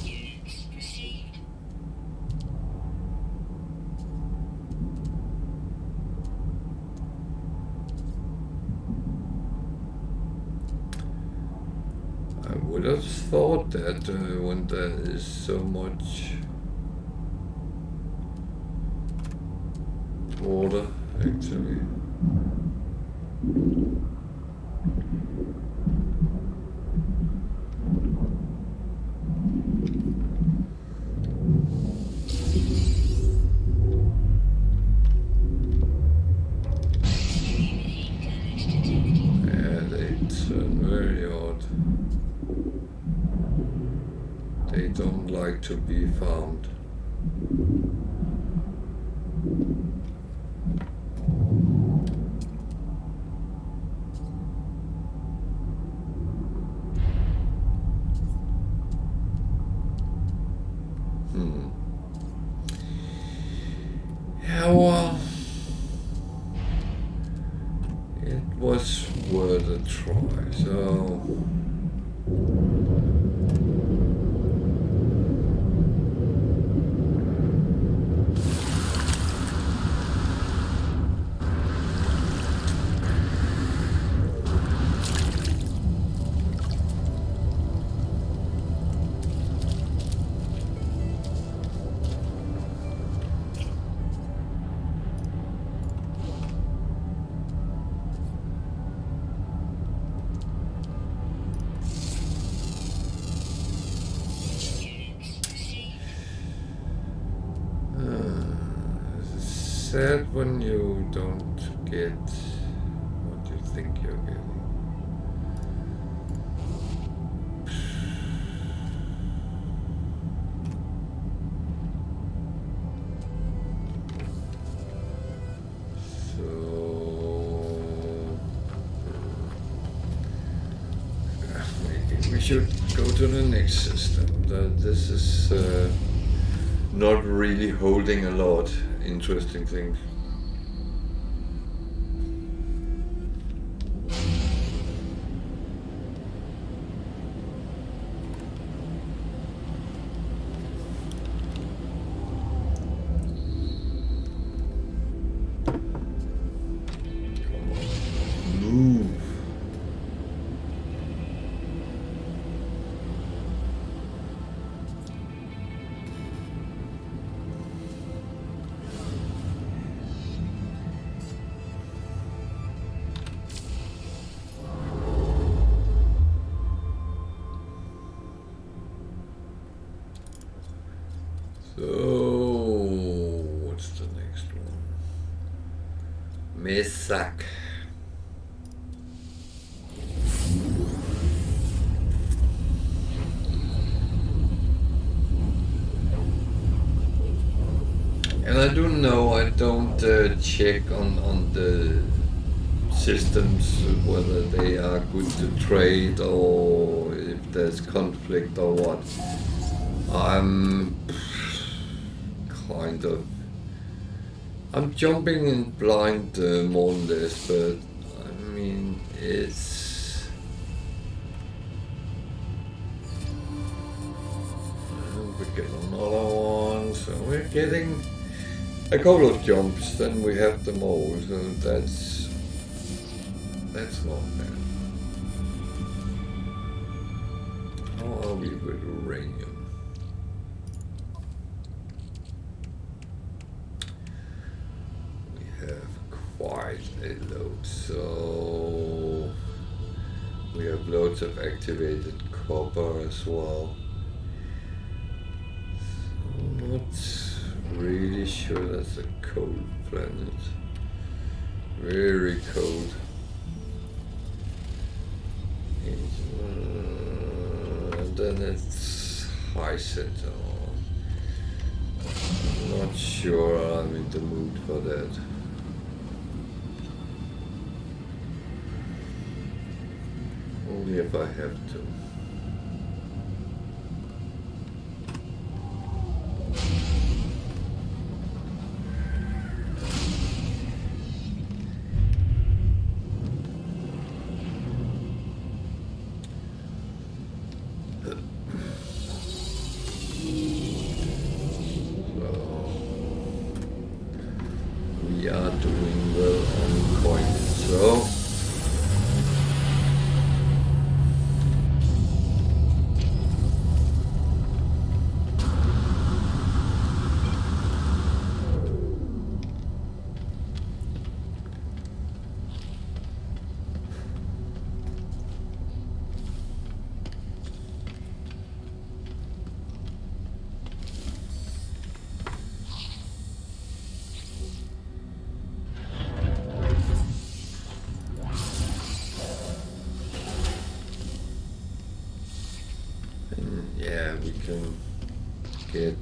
I would have thought that when there is so much water, actually. Yeah, they turn very odd. They don't like to be found. Yeah, well, it was worth a try, so. Sad when you don't get what you think you're getting. So should go to the next system. This is not really holding a lot interesting things. So, what's the next one? Mesak. And I do know I don't check on the systems whether they are good to trade or if there's conflict or what. I'm kind of, I'm jumping in blind more than this, but I mean it's we get another one, so we're getting a couple of jumps, then we have them all, so that's not bad. How are we with uranium? Quite a load, so we have loads of activated copper as well. So I'm not really sure that's a cold planet. Very cold. And then it's high set. I'm not sure I'm in the mood for that. Only if I have to. So we are doing well on coins. So yeah, we can get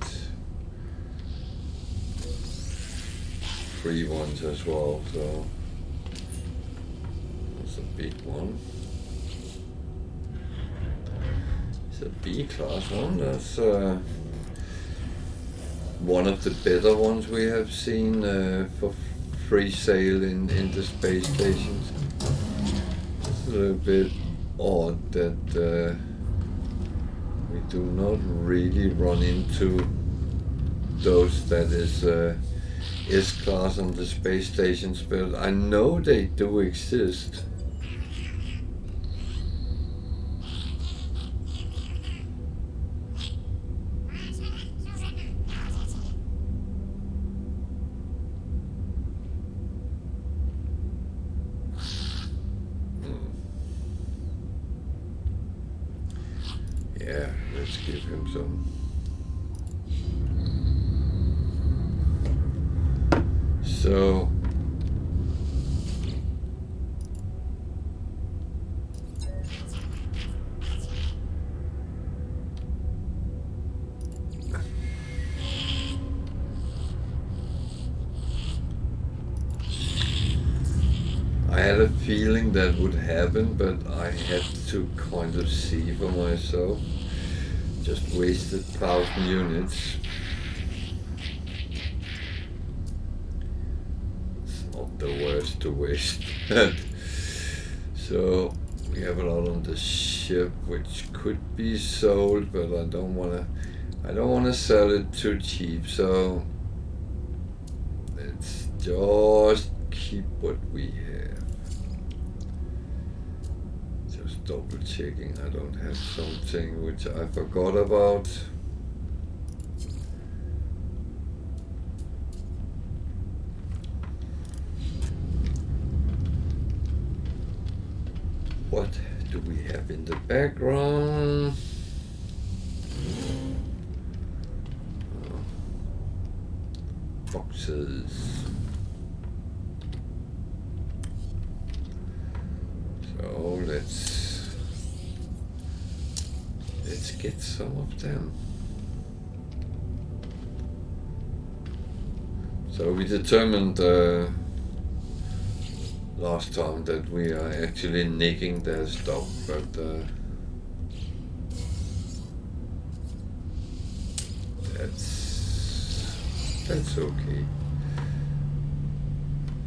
free ones as well, so that's a big one. It's a B class one, that's one of the better ones we have seen for free sale in the space stations. It's a little bit odd that we do not really run into those that is S-class on the space stations, but I know they do exist. Yeah, let's give him some. So I had a feeling that would happen, but I had to kind of see for myself. Just wasted 1,000 units. It's not the worst to waste. So we have a lot on the ship, which could be sold, but I don't wanna sell it too cheap. So let's just keep what we have. Just double checking I don't have something which I forgot about. What do we have in the background? Boxes. So let's get some of them. So we determined last time that we are actually nicking their stuff, but that's okay.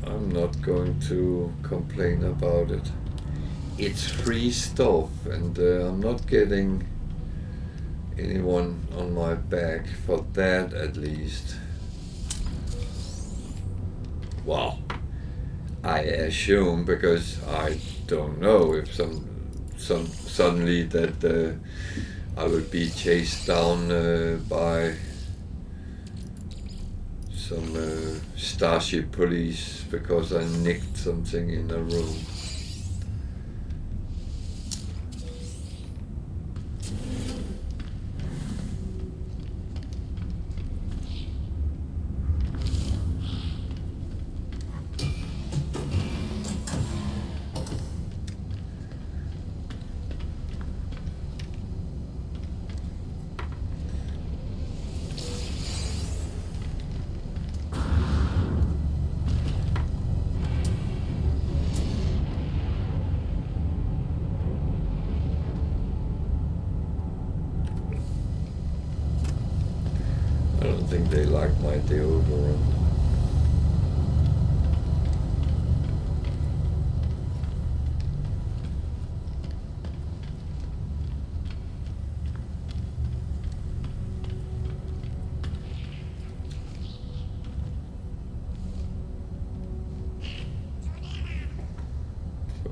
I'm not going to complain about it. It's free stuff, and I'm not getting anyone on my back for that, at least. Wow. I assume, because I don't know if suddenly that I would be chased down by some Starship police because I nicked something in a room. I don't think they like my deodorant. So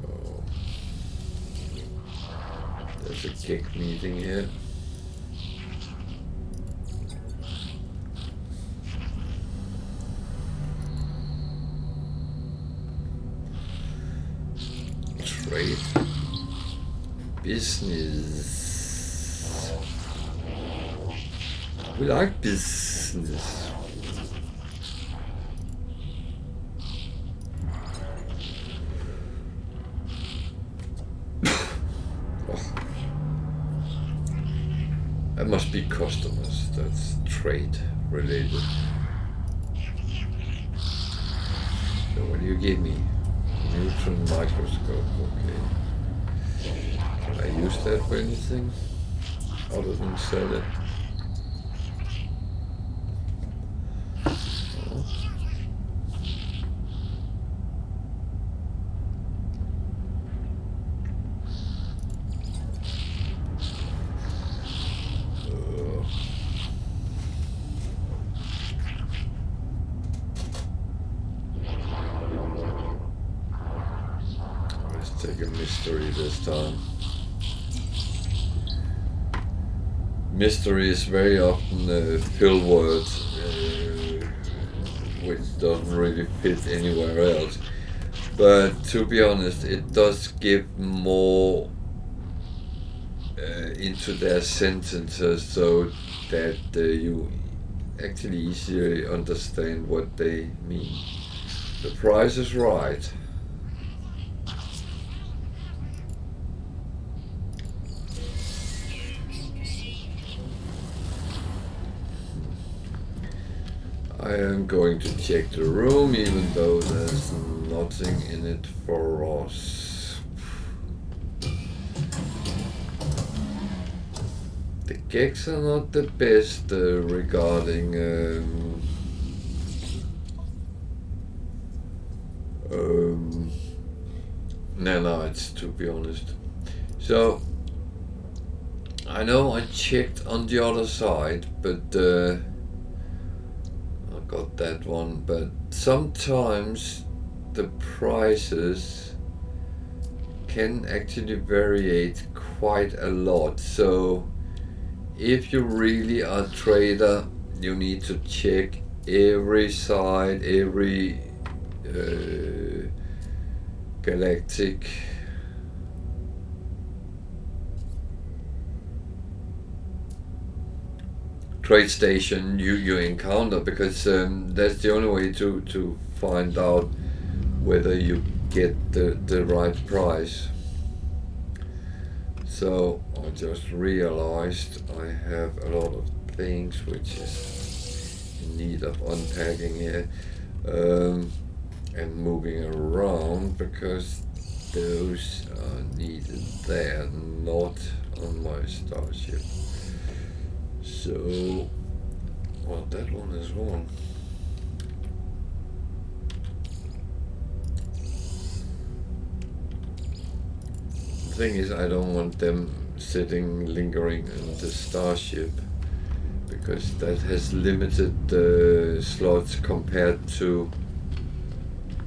there's a kick meeting here. Trade. Business. We like business. That must be customers. That's trade related. So what do you give me? Neutron microscope, okay. Can I use that for anything other than sell it? Take a mystery this time. Mystery is very often a fill word which doesn't really fit anywhere else. But to be honest, it does give more into their sentences so that you actually easily understand what they mean. The price is right. I am going to check the room, even though there's not nothing in it for us. The gigs are not the best regarding nanites, to be honest. So I know I checked on the other side, but I got that one, but sometimes the prices can actually variate quite a lot. So if you really are a trader, you need to check every side, every galactic trade station you encounter, because that's the only way to find out whether you get the right price. So I just realized I have a lot of things which is in need of unpacking here and moving around, because those are needed there, not on my starship. So, well, that one is one. The thing is, I don't want them sitting, lingering in the starship, because that has limited slots compared to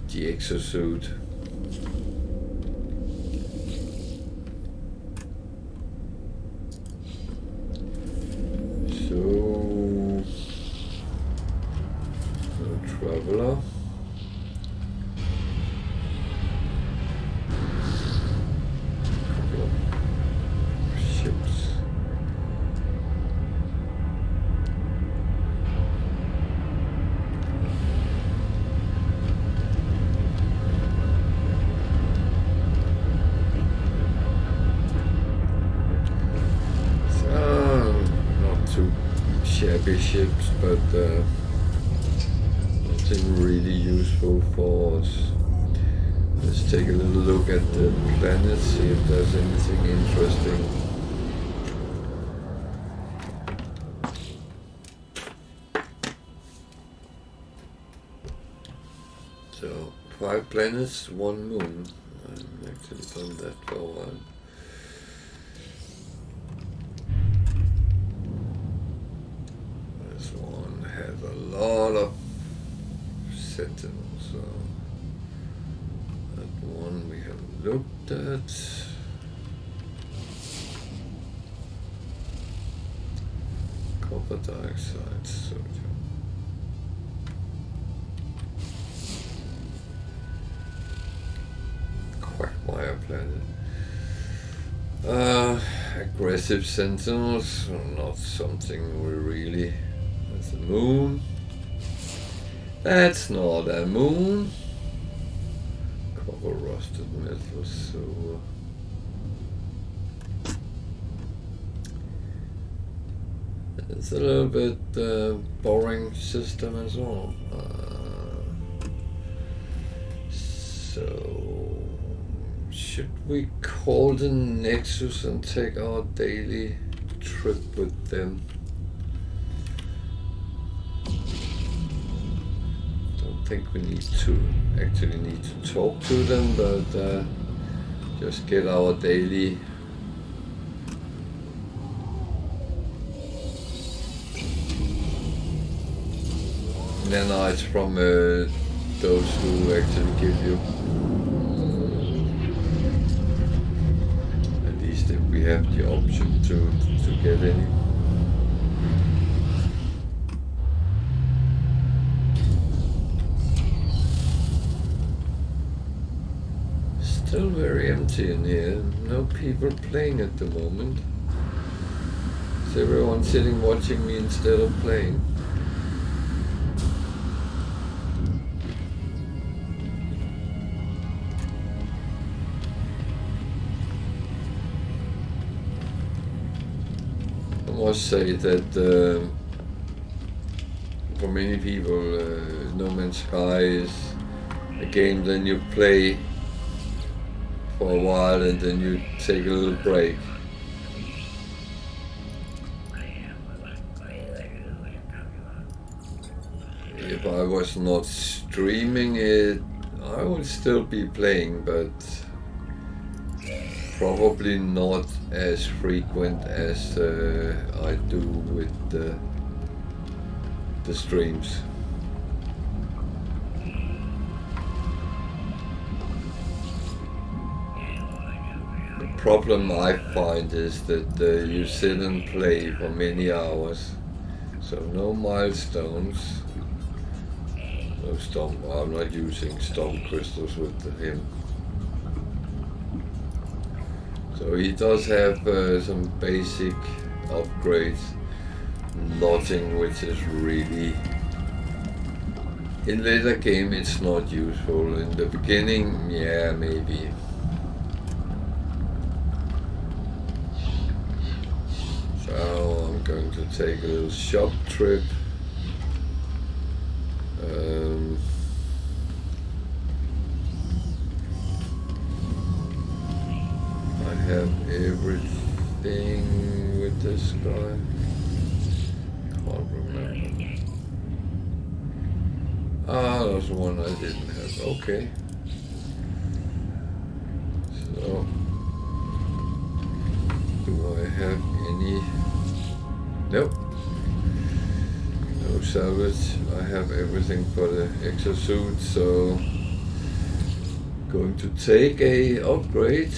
the exosuit. So, traveler. Couple of ships. Shabby ships, but nothing really useful for us. Let's take a little look at the planet, see if there's anything interesting. So, 5 planets, 1 moon. I've actually done that for a while. This one has a lot of sentinels, so that one we have looked at. Copper dioxide sodium. Quagmire planet. Aggressive sentinels are not something we really. That's a moon. That's not a moon. Copper rusted metal, so it's a little bit boring system as well. So should we call the Nexus and take our daily trip with them? Don't think we need to talk to them, but just get our daily nanites from those who actually give you. At least if we have the option to get any. Still very empty in here. No people playing at the moment. Is everyone sitting watching me instead of playing? I must say that for many people, No Man's Sky is a game, then you play for a while and then you take a little break. If I was not streaming it, I would still be playing, but probably not as frequent as I do with the streams. The problem I find is that you sit and play for many hours, so no milestones. No storm. I'm not using storm crystals with him. So he does have some basic upgrades. Nothing which is really... In later game it's not useful. In the beginning, yeah, maybe. So I'm going to take a little shop trip. I have everything with this guy. Can't remember. Ah, there's one I didn't have. Okay. So, do I have any? Nope. No salvage. I have everything for the exosuit, so going to take a upgrade.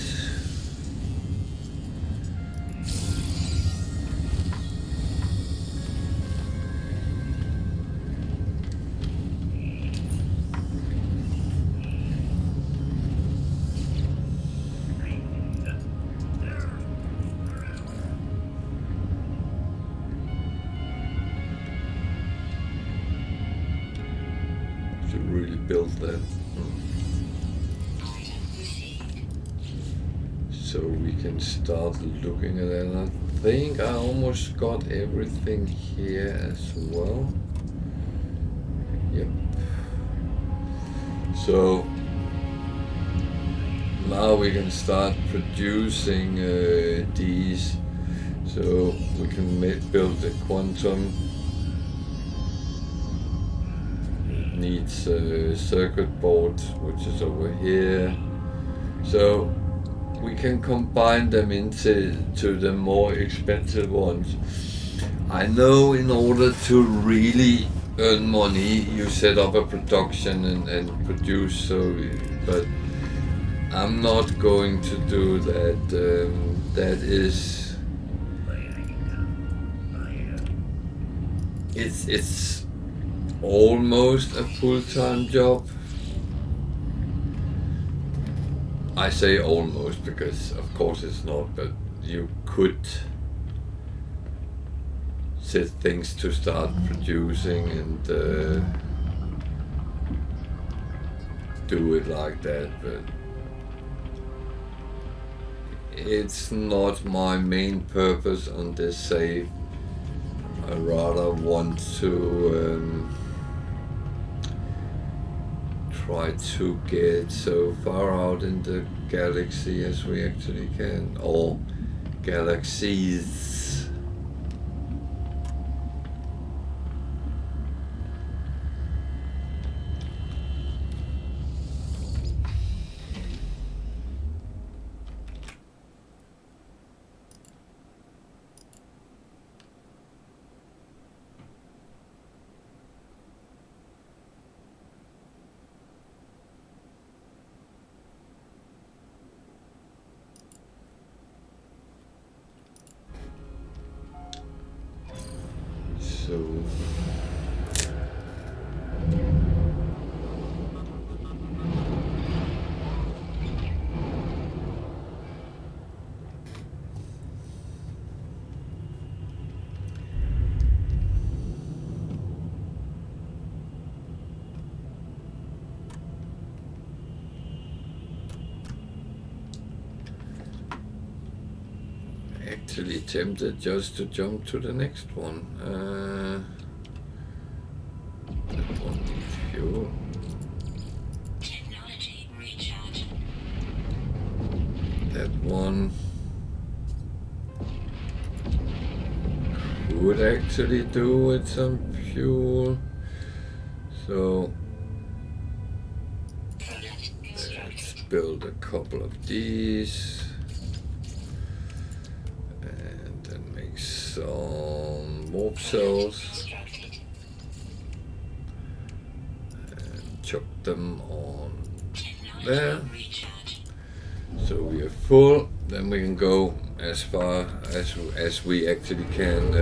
Build that so we can start looking at it. I think I almost got everything here as well. Yep. So now we can start producing these, so we can build the quantum. Needs a circuit board, which is over here, so we can combine them into the more expensive ones. I know in order to really earn money you set up a production and produce, so but I'm not going to do that. That is it's almost a full-time job. I say almost because of course it's not, but you could set things to start producing and do it like that, but it's not my main purpose on this save. I rather want to try to get so far out in the galaxy as we actually can, or galaxies. So actually tempted just to jump to the next one. That one needs fuel. 10 That one could actually do with some fuel. So let's build a couple of these and then make some warp cells and chuck them on there. So we are full, then we can go as far as we actually can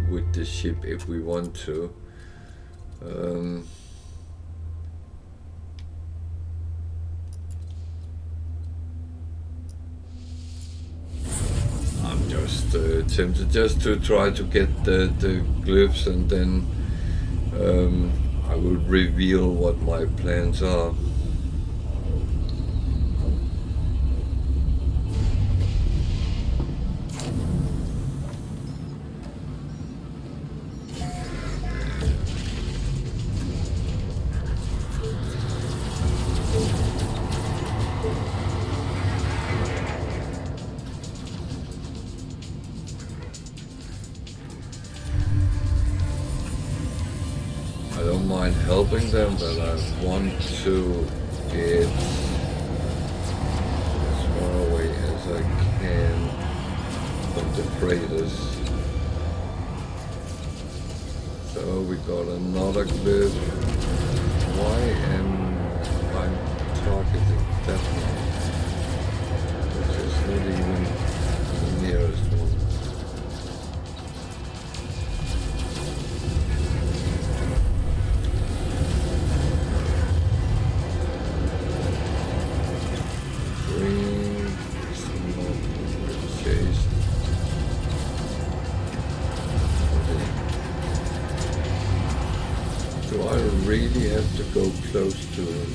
with the ship if we want to. I'm just tempted just to try to get the glyphs, and then I will reveal what my plans are. I don't mind helping them, but I want to get as far away as I can from the freighters. So we got another glyph. Why am I targeting that one? Which is not even the nearest one. Do I really have to go close to him?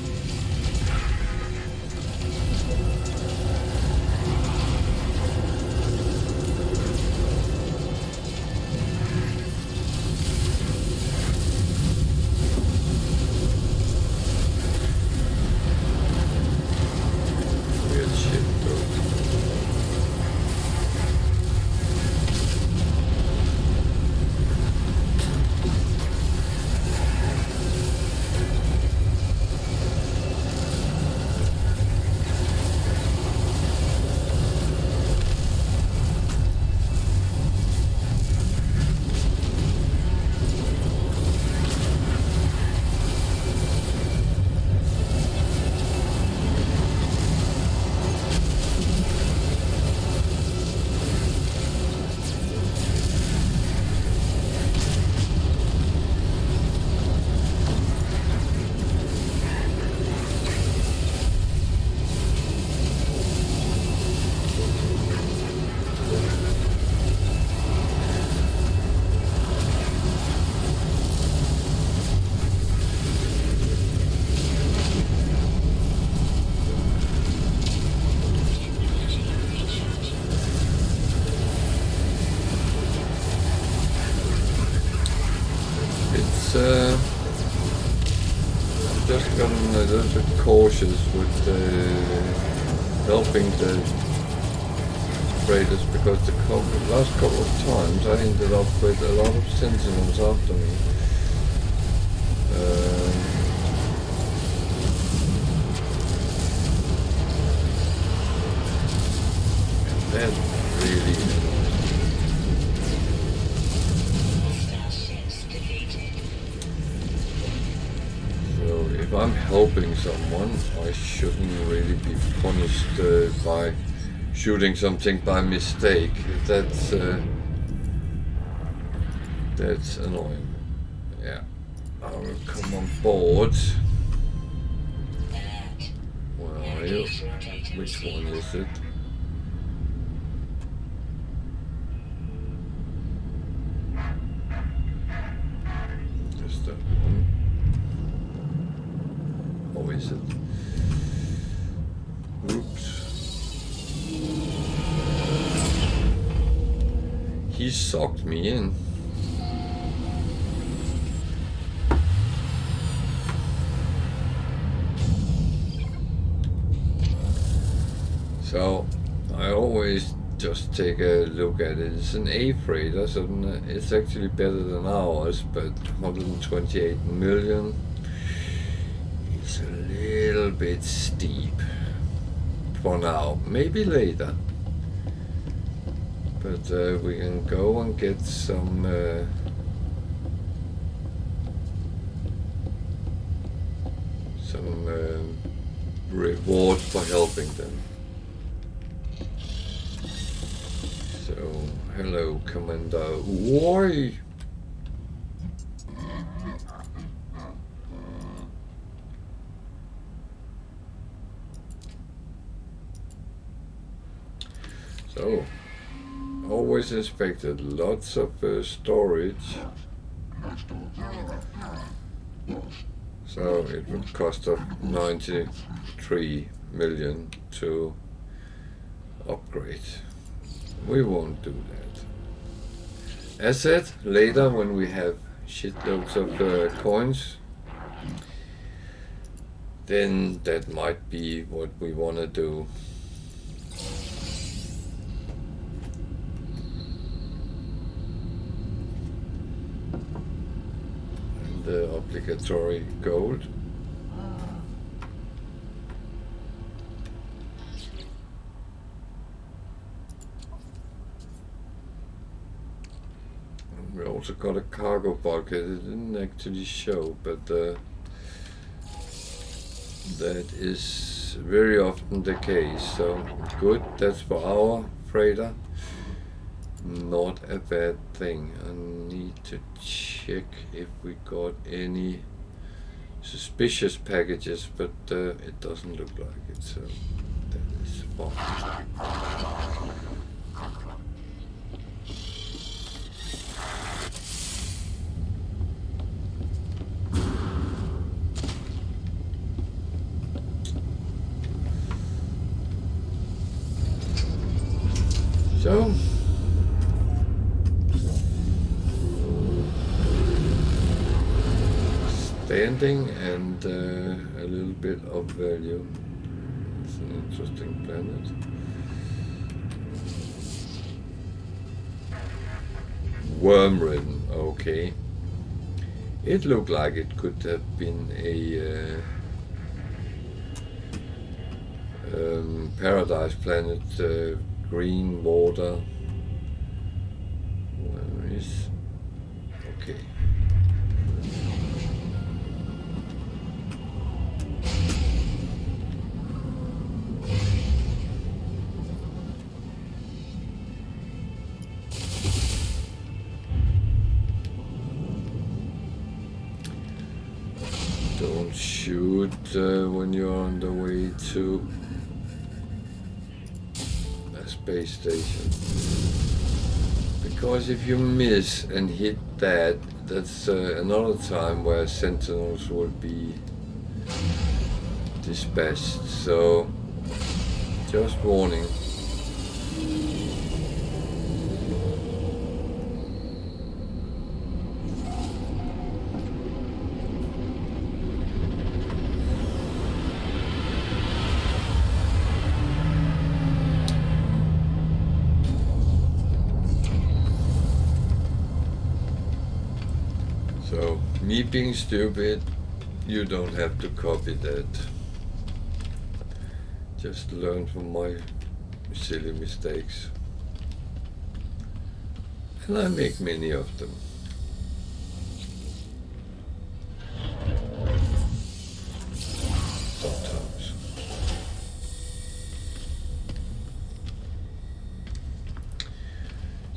Weird shit, bro. I'm just gotten a little bit cautious with helping the freighters, because the last couple of times I ended up with a lot of sentinels after me. And that really if I'm helping someone, I shouldn't really be punished by shooting something by mistake. That's annoying. Yeah, I will come on board. Where are you? Which one is it? Just that one. Or is it? Oops. He sucked me in. So I always just take a look at it. It's an A freighter, so it's actually better than ours, but 128 million is a little bit steep for now. Maybe later. But we can go and get some reward for helping them. So, hello, Commander. Why? So, always inspected. Lots of storage. So it would cost us 93 million to upgrade. We won't do that. As said, later when we have shitloads of coins, then that might be what we want to do. And the obligatory gold. We also got a cargo bucket. It didn't actually show, but that is very often the case. So good, that's for our freighter. Not a bad thing. I need to check if we got any suspicious packages, but it doesn't look like it, so that is fine. So, standing and a little bit of value. It's an interesting planet. Worm-ridden, okay. It looked like it could have been a paradise planet. Green water. Where is? Okay. Don't shoot when you're on the way to space station, because if you miss and hit that, that's another time where sentinels will be dispatched. So just warning. So, me being stupid, you don't have to copy that. Just learn from my silly mistakes. And I make many of them. Sometimes.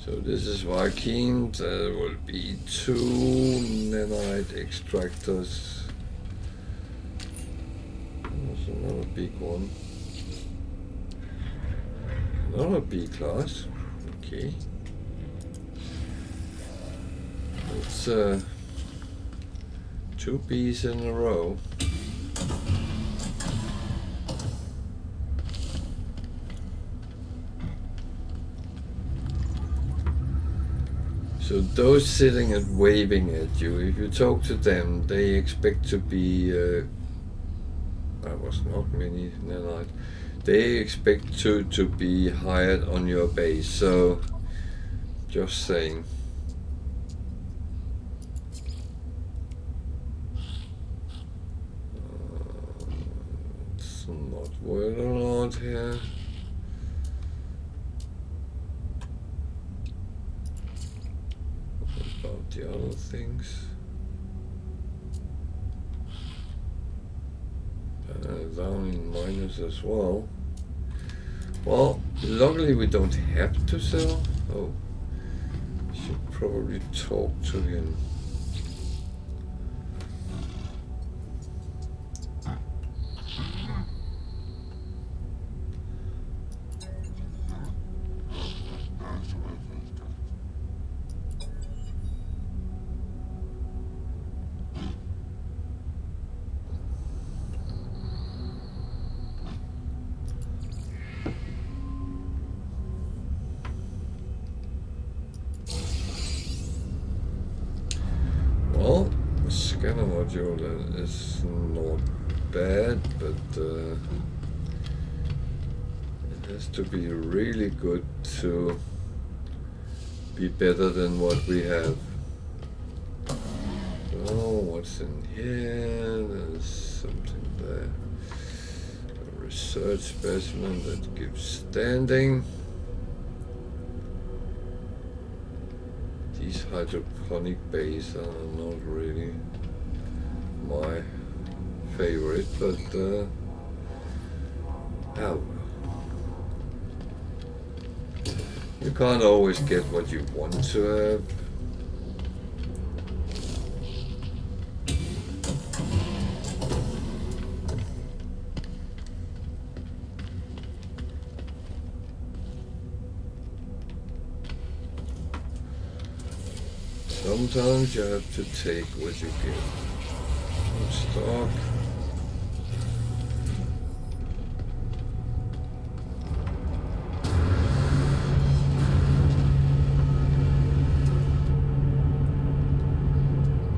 So this is Viking. There will be 2 nanite extractors. There's another big one. Another B class. Okay. It's 2 Bs in a row. So those sitting and waving at you, if you talk to them, they expect to be, there was not many nanite, they expect to be hired on your base, so just saying. It's not worth a lot here. What about the other things? Down in minus as well. Well, luckily we don't have to sell. Oh, should probably talk to him. Well, the scanner module is not bad, but it has to be really good to be better than what we have. Oh, what's in here? There's something there. A research specimen that gives standing. These hydroponic bays are not really my favorite, but oh well. You can't always get what you want to have. Sometimes you have to take what you get. Stock.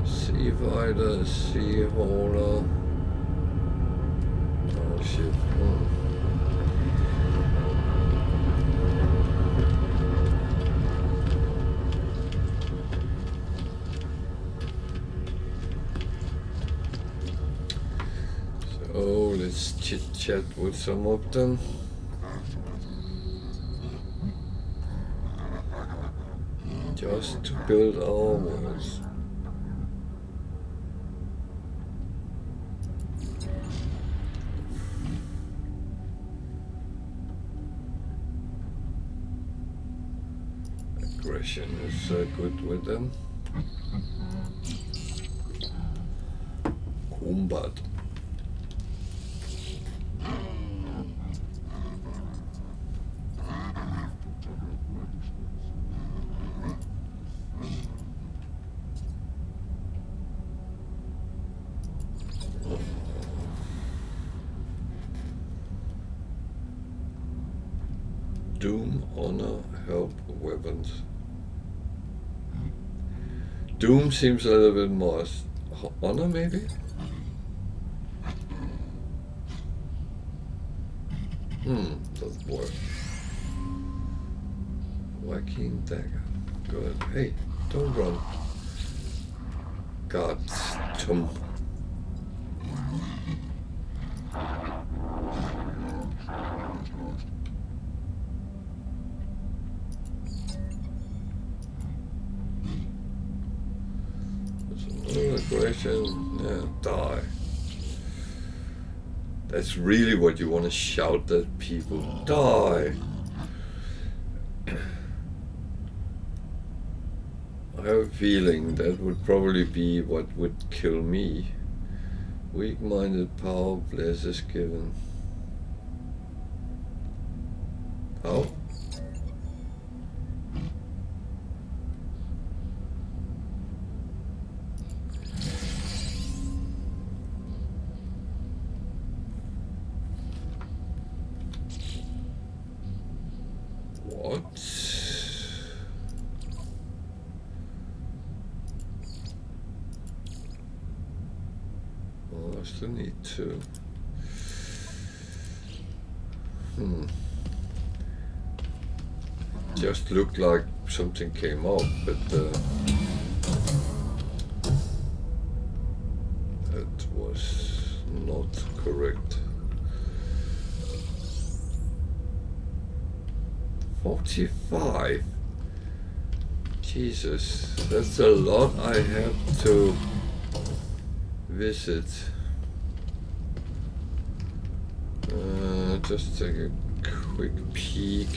Sea fighter, sea hauler. Oh shit. Let's chit chat with some of them. Just to build our walls. Aggression is good with them. Combat. Doom, honor, help, weapons. Doom seems a little bit more honor, maybe? Doesn't work. Joaquin dagger. Good. Hey, don't run. God's tomb. Aggression, yeah, die. That's really what you want to shout at people. Die. I have a feeling that would probably be what would kill me. Weak-minded power, bless is given. How? Need to. Just looked like something came up, but that was not correct. 45. Jesus, that's a lot I have to visit. Just take a quick peek.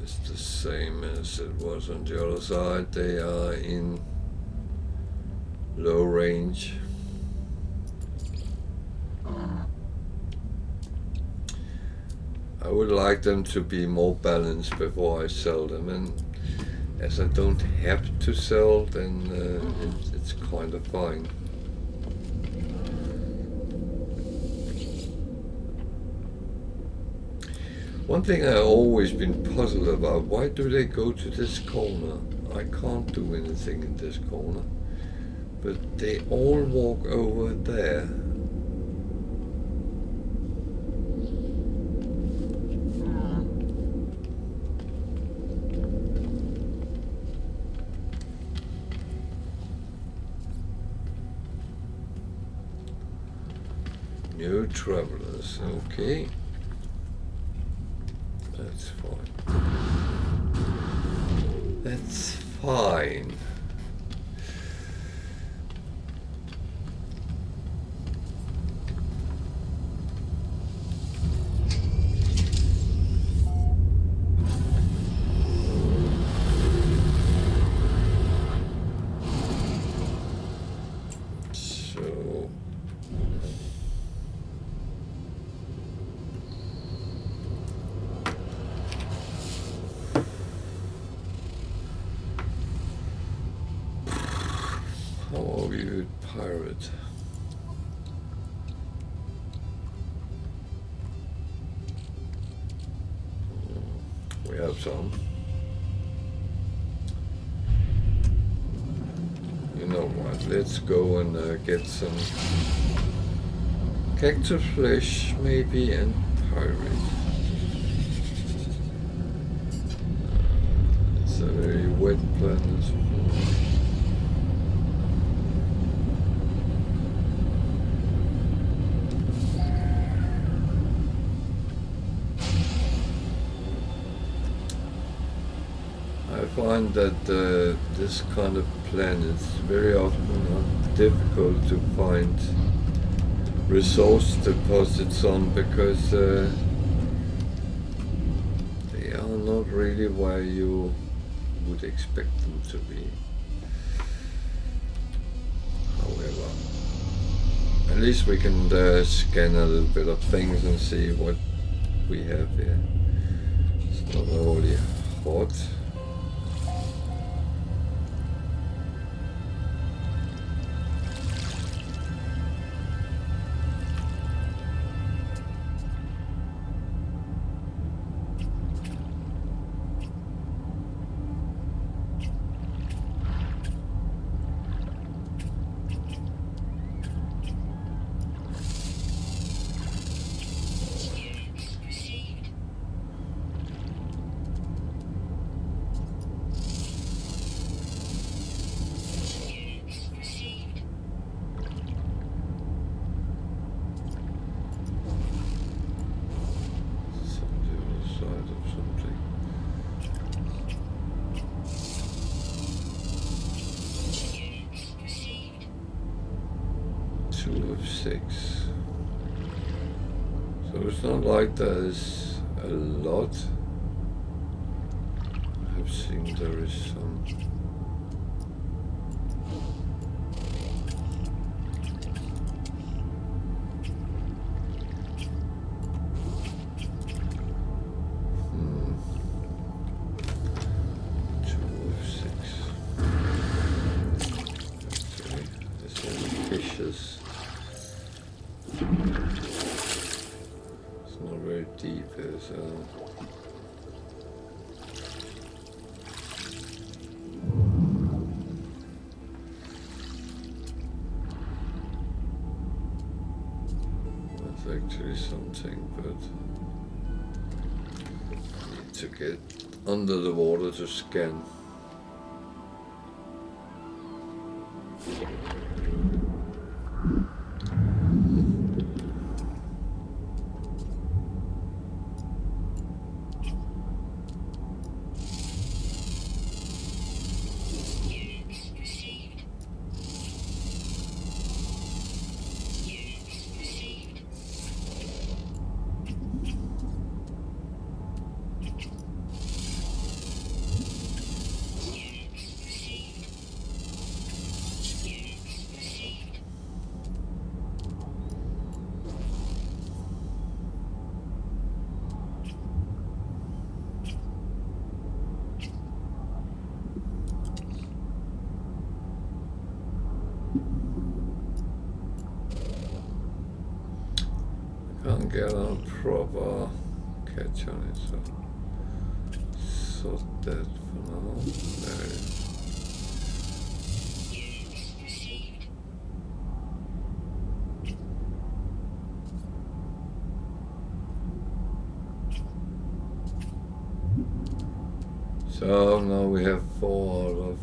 It's the same as it was on the other side. They are in low range. I would like them to be more balanced before I sell them, and as I don't have to sell, then it's kind of fine. One thing I've always been puzzled about, why do they go to this corner? I can't do anything in this corner, but they all walk over there. New travelers, okay. That's fine. That's fine. So how are we with pirate? We have some. You know what? Let's go and get some cactus flesh, maybe, and pirate. It's a very wet planet. I find that this kind of planets very often are difficult to find resource deposits on, because they are not really where you would expect them to be. However, at least we can scan a little bit of things and see what we have here. It's not only hot. So it's not like there's a lot. I've seen there is some. Fishes. It's not very deep here, so. actually something, but need to get under the water to scan. Can't get a proper catch on it, so sort that for now. There it is. So now we have 4 out of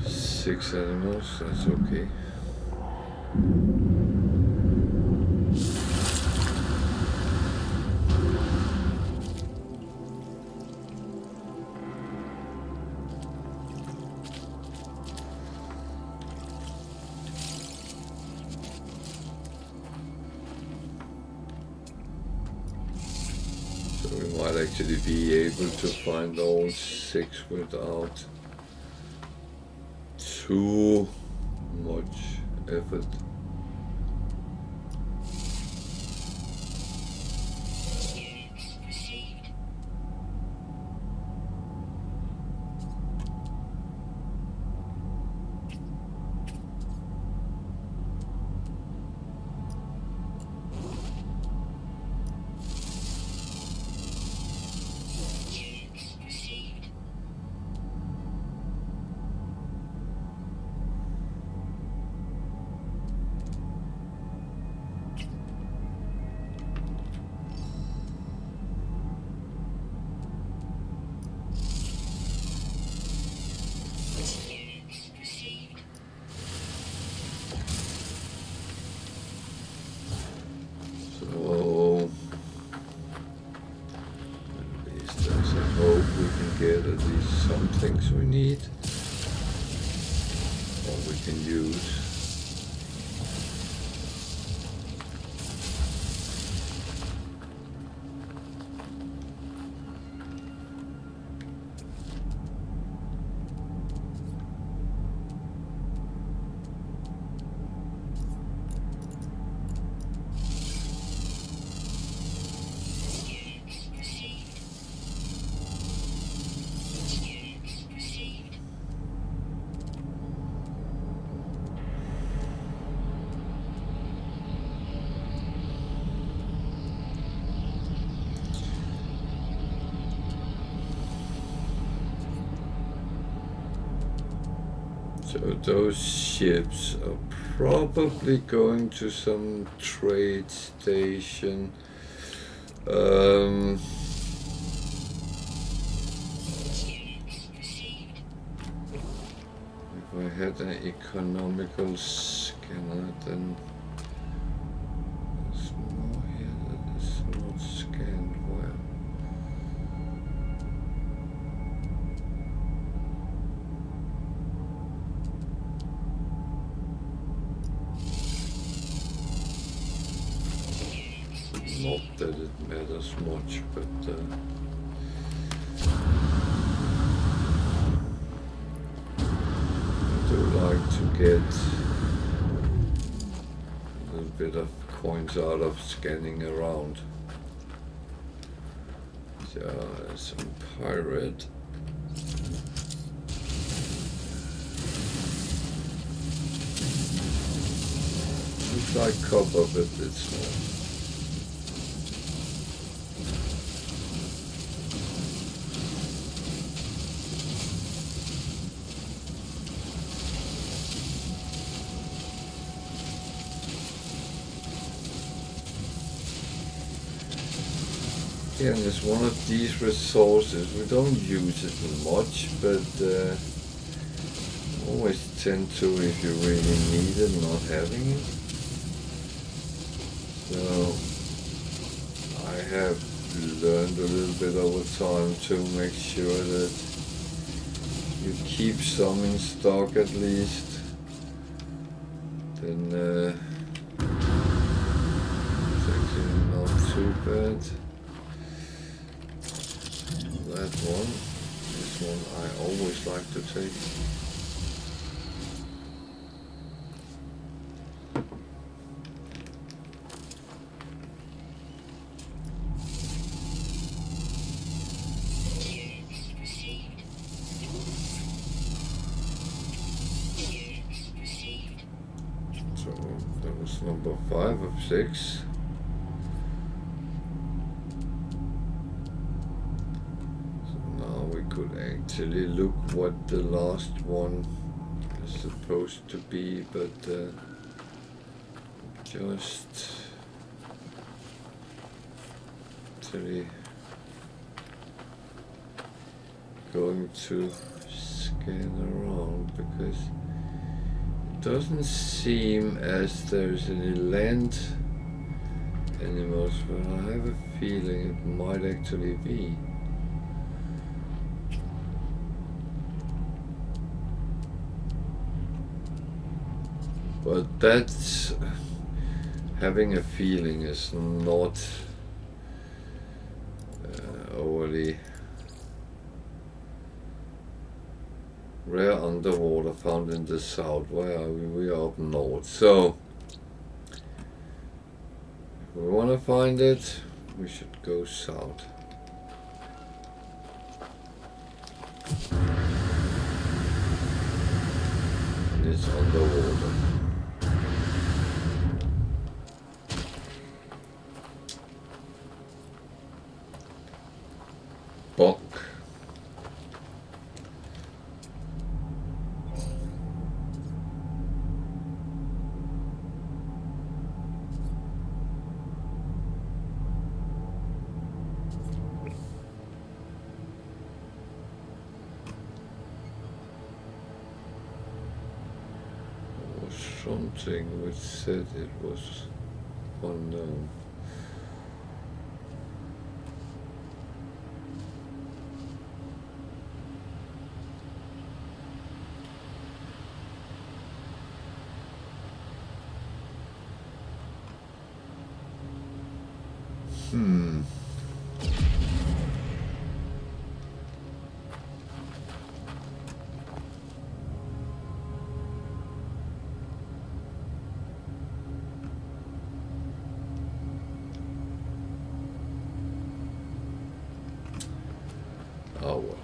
6 animals, that's okay. So we might actually be able to find all 6 without too much effort. Get at least some things we need, or we can use. So those ships are probably going to some trade station. If I had an economical scanner, then there's more here that is not scanned well. Not that it matters much, but I do like to get a little bit of coins out of scanning around. So some pirate. Looks like copper, but it's not. again is one of these resources. We don't use it much, but always tend to if you really need it, not having it. So I have learned a little bit over time to make sure that you keep some in stock at least. Then it's actually not too bad. That one, this one I always like to take. So that was number 5 of 6. Could actually look what the last one is supposed to be, but just actually going to scan around because it doesn't seem as there's any land animals, but I have a feeling it might actually be. But that's having a feeling is not overly rare underwater found in the south. Where are we? We are up north. So if we want to find it, we should go south. And it's underwater. Buck. There was something which said it was unknown. Oh well.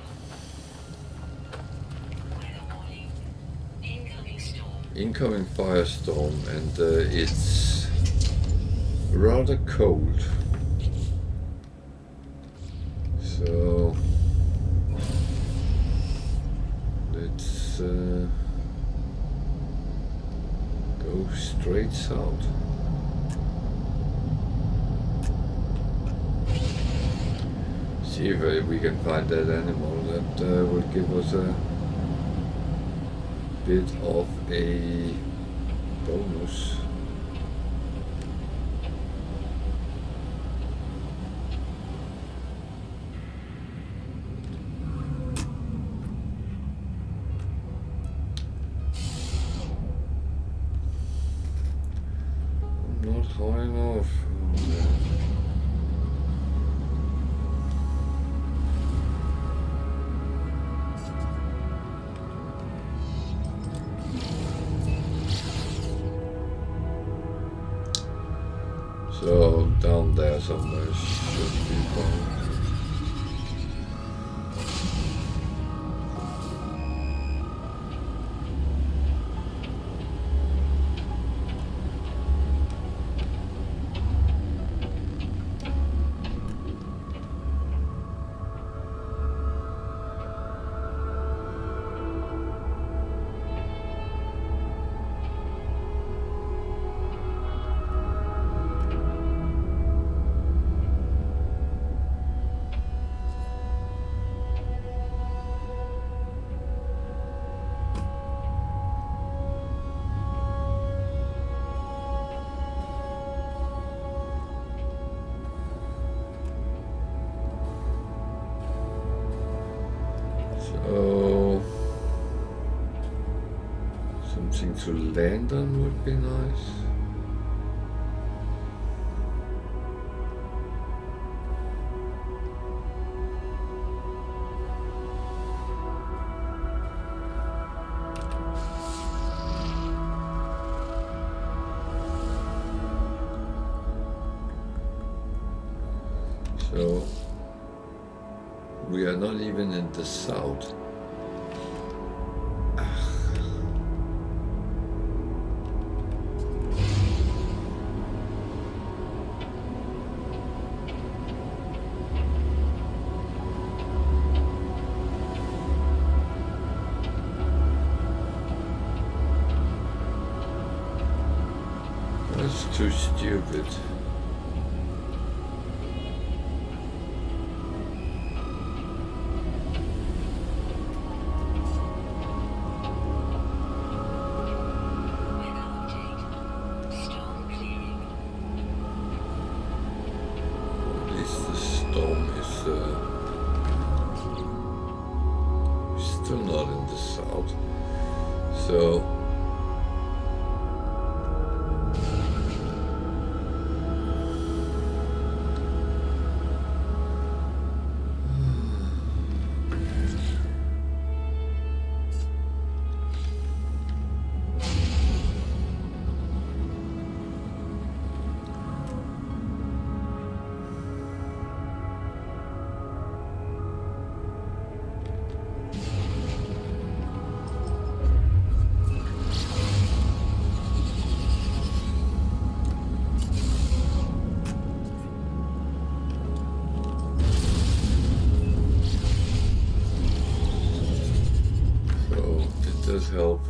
Incoming firestorm, and it's rather cold. So let's go straight south. See if we can find that animal. That will give us a bit of a bonus. I'm not high enough. So down there somewhere should be fine. something to land on would be nice. So we are not even in the south. That's too stupid. Still not in the south, so does help.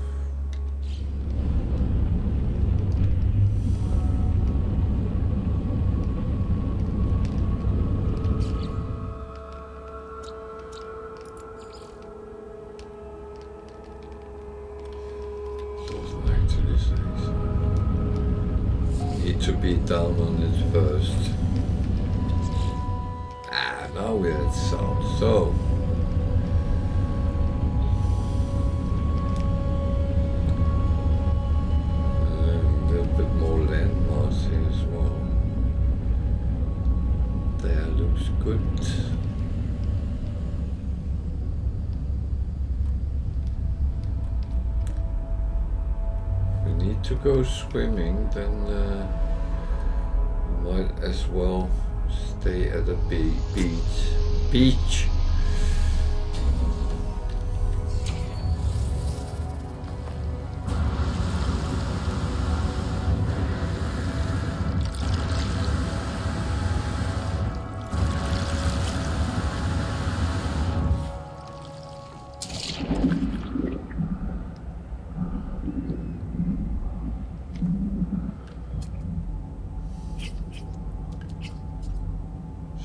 Doesn't actually say so. Need to be down on it first. Now we're at south, so good. We need to go swimming, then might as well stay at a beach.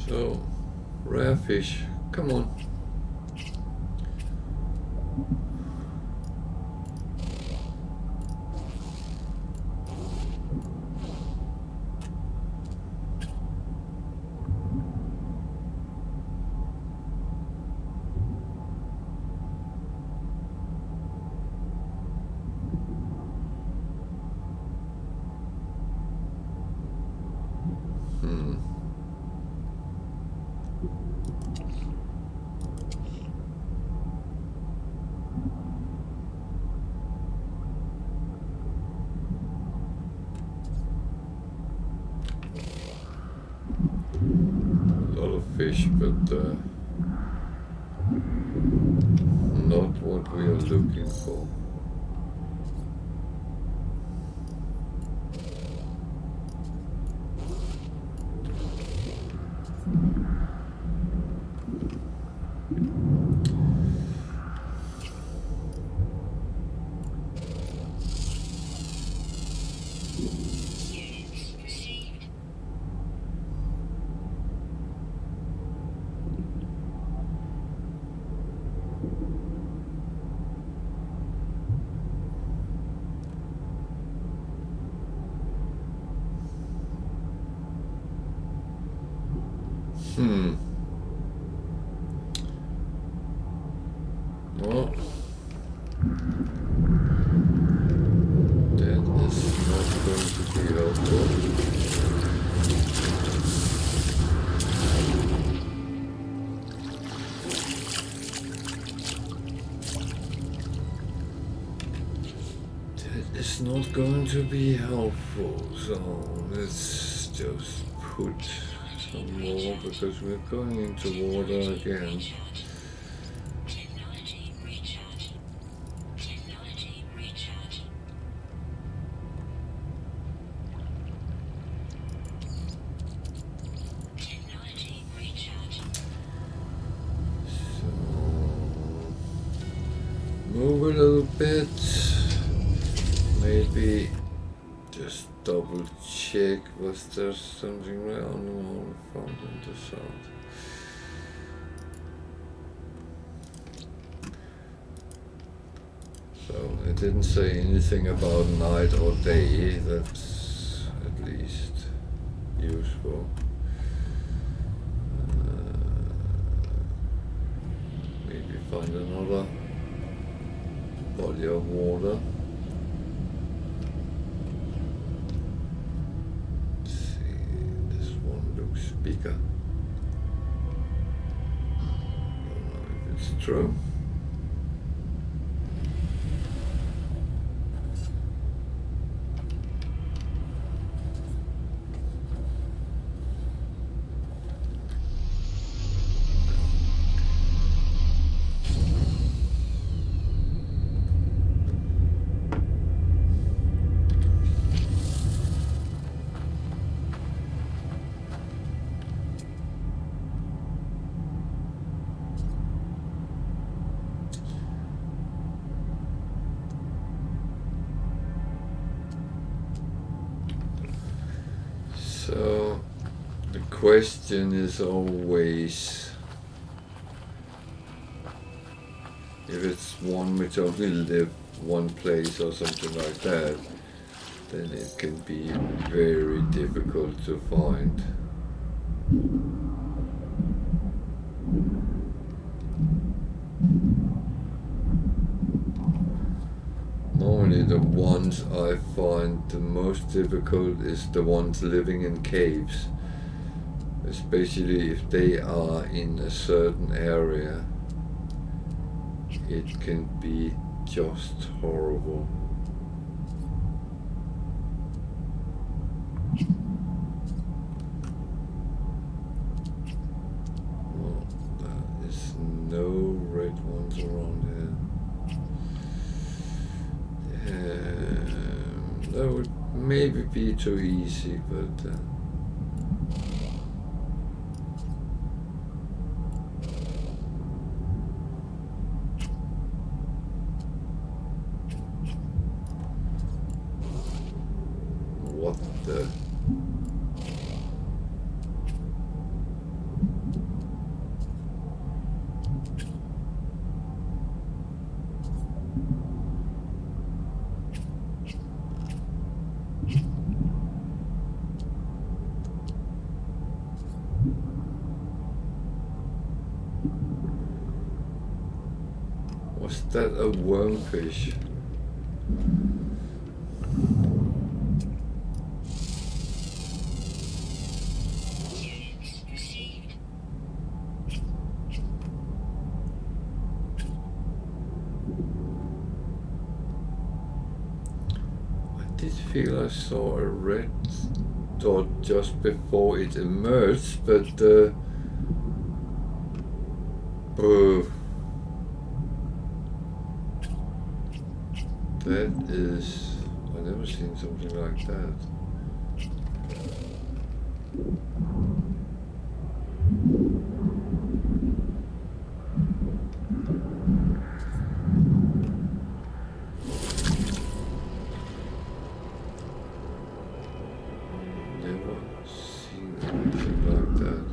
So, rare fish, come on. Fish, but not what we are looking for. Well, is not going to be helpful, so let's just put some more because we're going into water again. Technology recharge. Technology recharge. Technology recharge. So move a little bit. Maybe just double check, was there something around the wall found in the south? So it didn't say anything about night or day, that's at least useful. Maybe find another body of water. Bigger. Don't know if it's true. So the question is always, if it's one which only live one place or something like that, then it can be very difficult to find. Normally the ones I find the most difficult is the ones living in caves, especially if they are in a certain area. It can be just horrible. Well, there is no red ones around here. That would maybe be too easy, but what the? Was that a wormfish? Units received. I did feel I saw a red dot just before it emerged, but that is, I've never seen something like that. Never seen anything like that.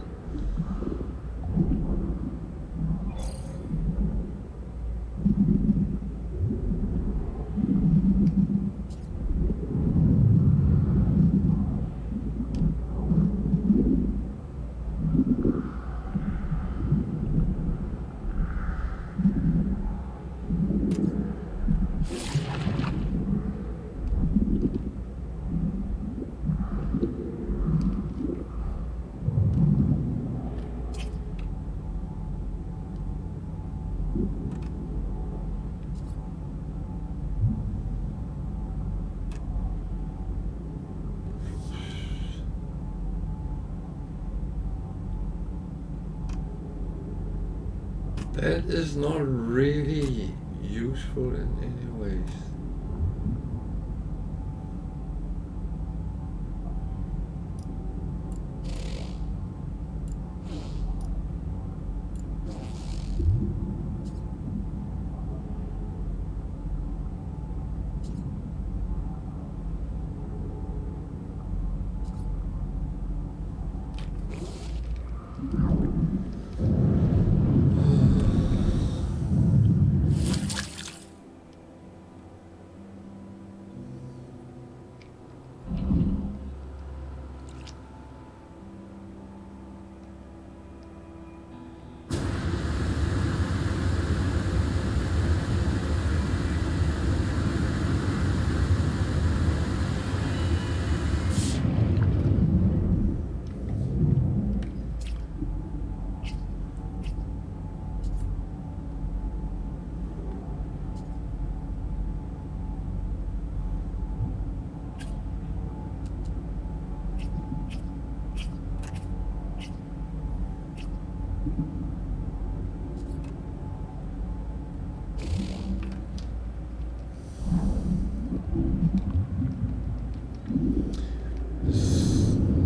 That is not really useful in any ways.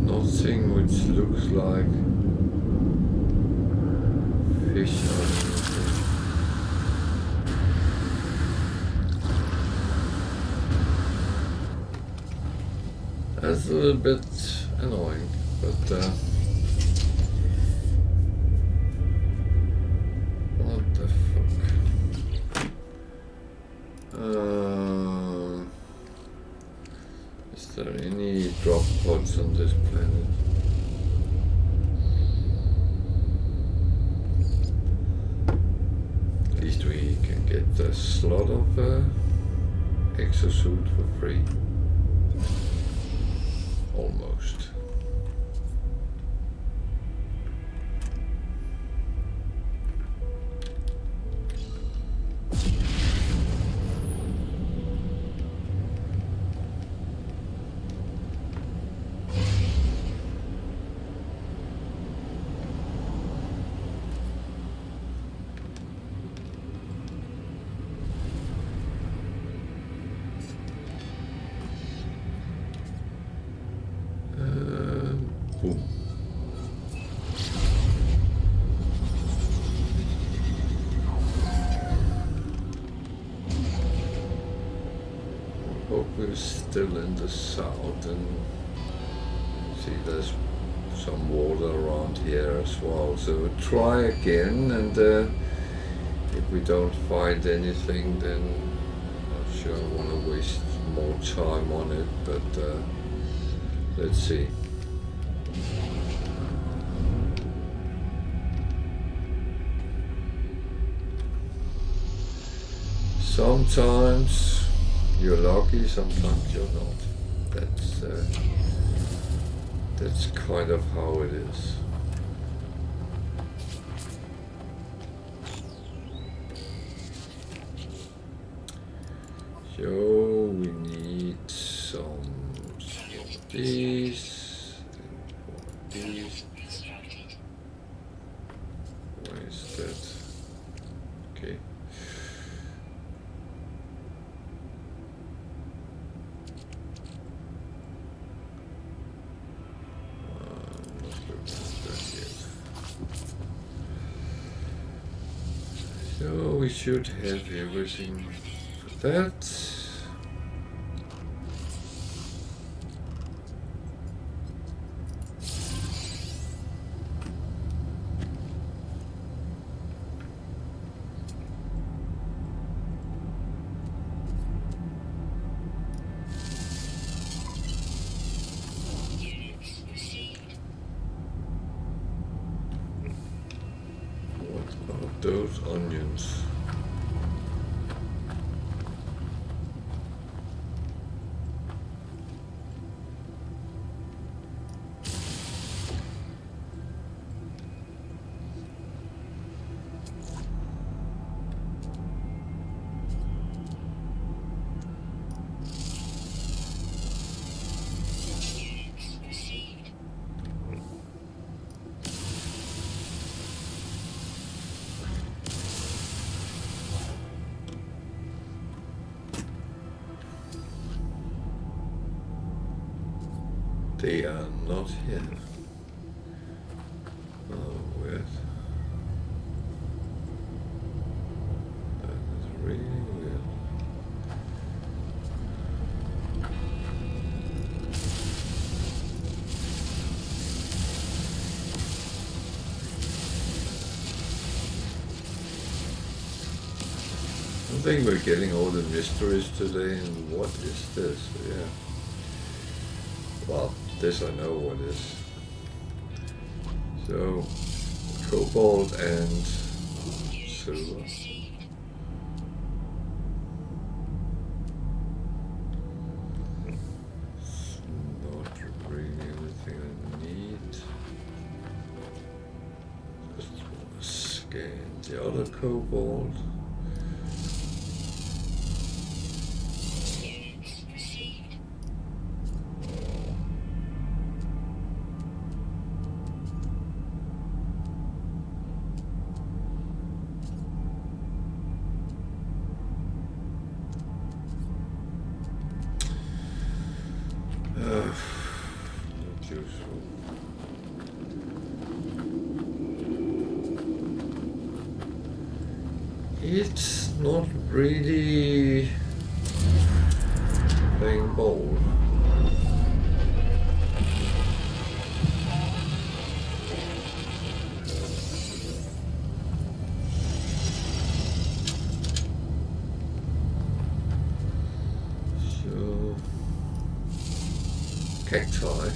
Nothing which looks like fish or anything. That's a little bit annoying, but what the fuck? Is there any drop pods on this planet? At least we can get a slot of exosuit for free. Almost. Boom. Hope we're still in the south, and see there's some water around here as well. So we'll try again, and if we don't find anything, then I'm not sure I want to waste more time on it, but let's see. Sometimes you're lucky, sometimes you're not. That's kind of how it is. So we need some of these, and these. Why is that? Okay. So we should have everything for that. Units received. What are those onions? Units received. They are not here. Oh, weird. That is really weird. I think we're getting all the mysteries today, and what is this? Yeah. Well, this I know what is. So, cobalt and silver. It's not really anything I need. Just want to scan the other cobalt. Not useful. It's not really playing ball. So, cacti.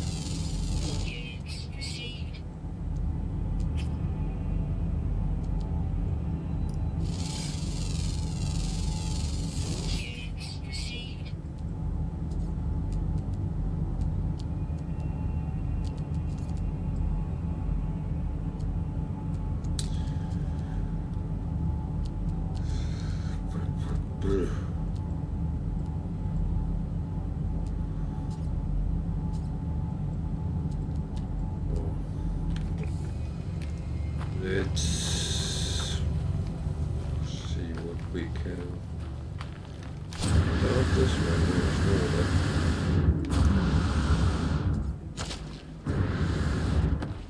Let's see what we can. About this one, there's water.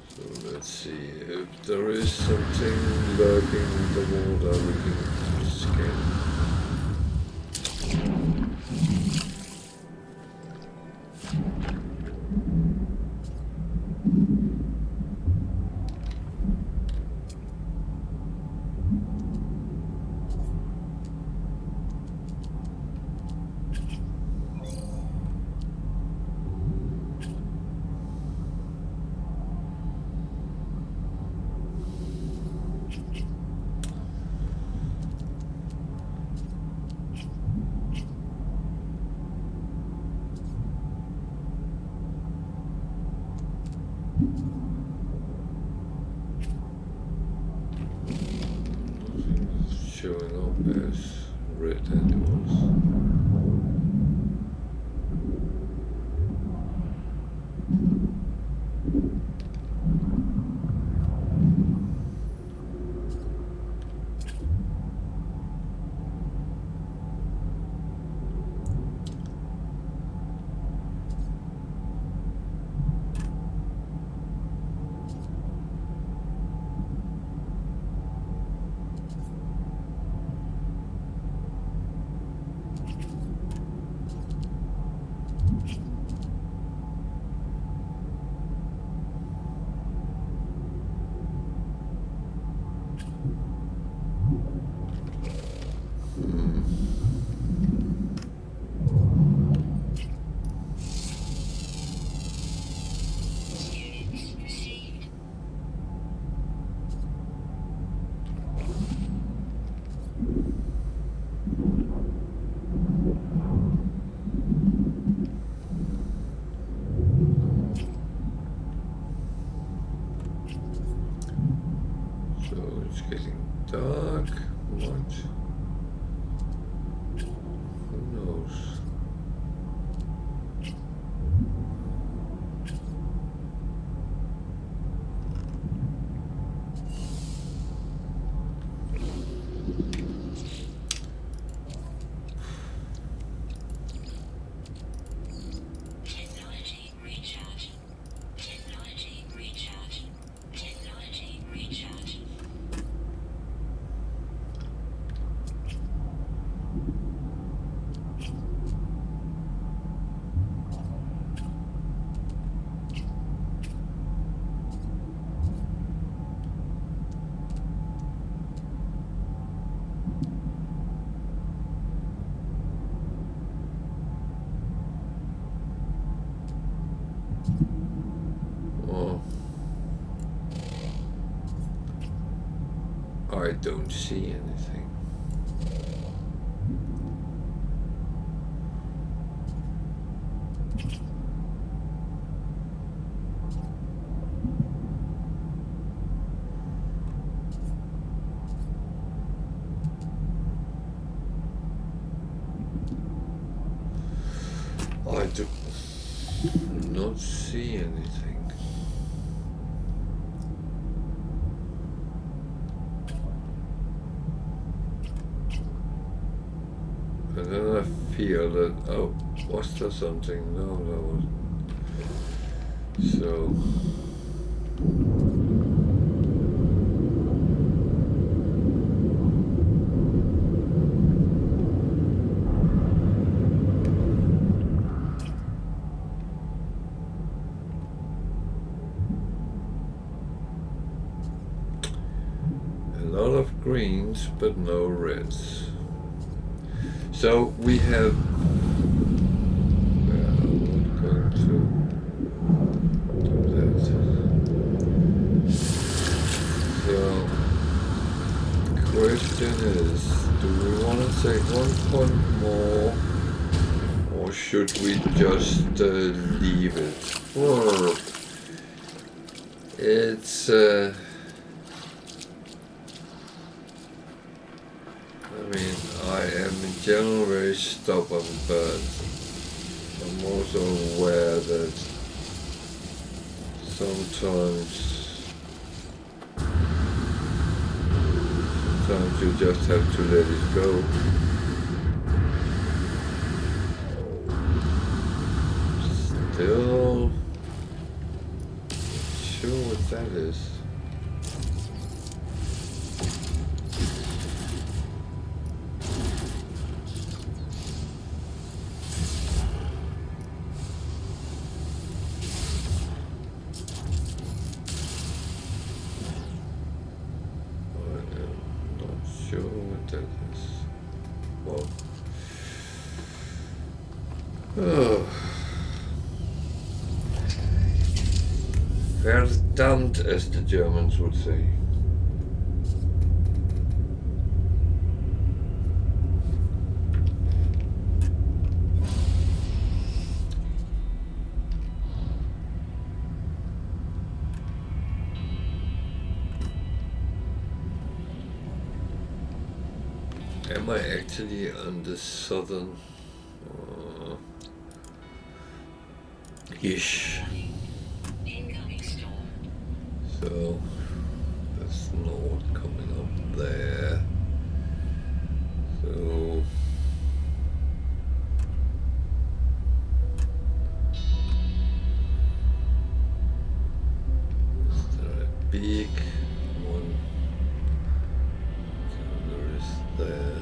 So let's see if there is something lurking in the water we can scan. Showing up as red animals. It's getting dark. What? Who knows? Technology recharge. I don't see anything. I do not see anything. And then I feel that, oh, was there something? No, there wasn't. So, a lot of greens, but no reds. So we have, I'm not going to do that. So, question is, do we want to take 1 point more, or should we just leave it? Or it's, I mean, I am in general very stubborn, but I'm also aware that sometimes you just have to let it go. Still sure what that is. Verdammt, as the Germans would say. Am I actually on the southern ish? So that's north coming up there. So is there a big one? So there is there.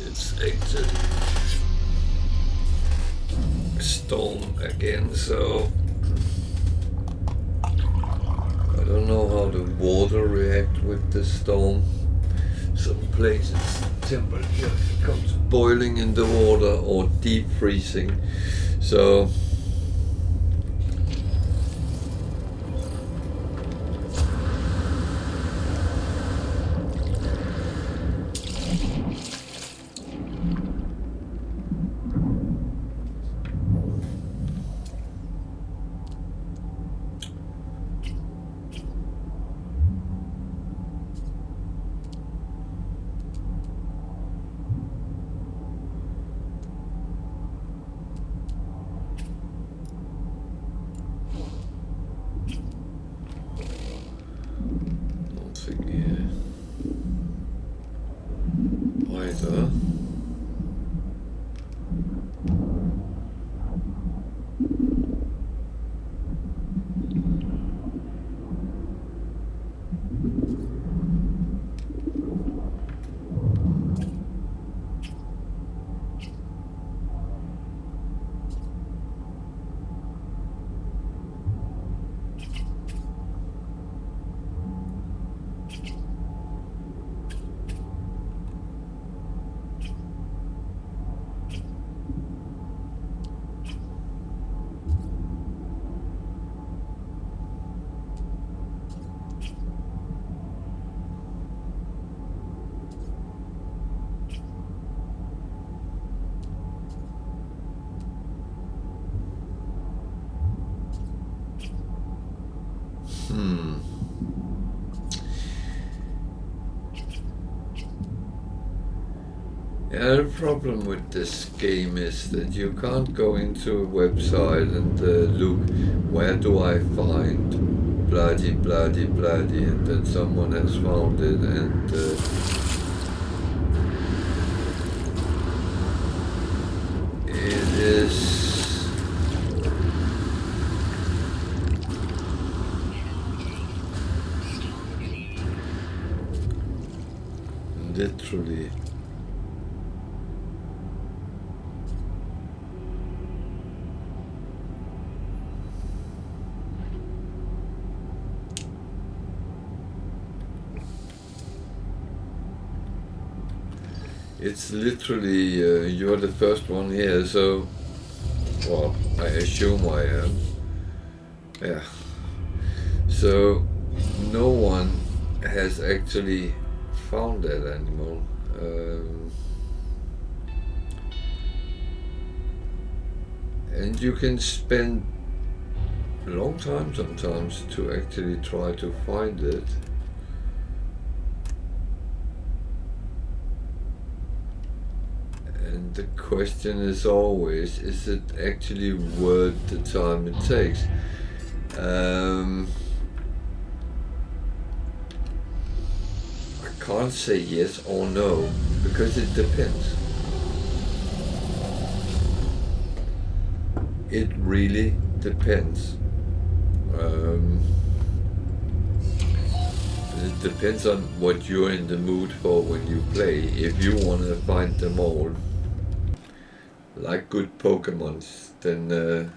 It's actually a storm again, so I don't know how the water reacts with the storm. Some places temperature comes boiling in the water or deep freezing. So Yeah, the problem with this game is that you can't go into a website and look, where do I find bloody, bloody, bloody, and that someone has found it, and it is literally you're the first one here, so, well, I assume I am. Yeah. So no one has actually found that animal. And you can spend a long time sometimes to actually try to find it. And the question is always, is it actually worth the time it takes? I can't say yes or no, because it depends. It really depends. It depends on what you're in the mood for when you play. If you want to find them all, like good Pokemons, then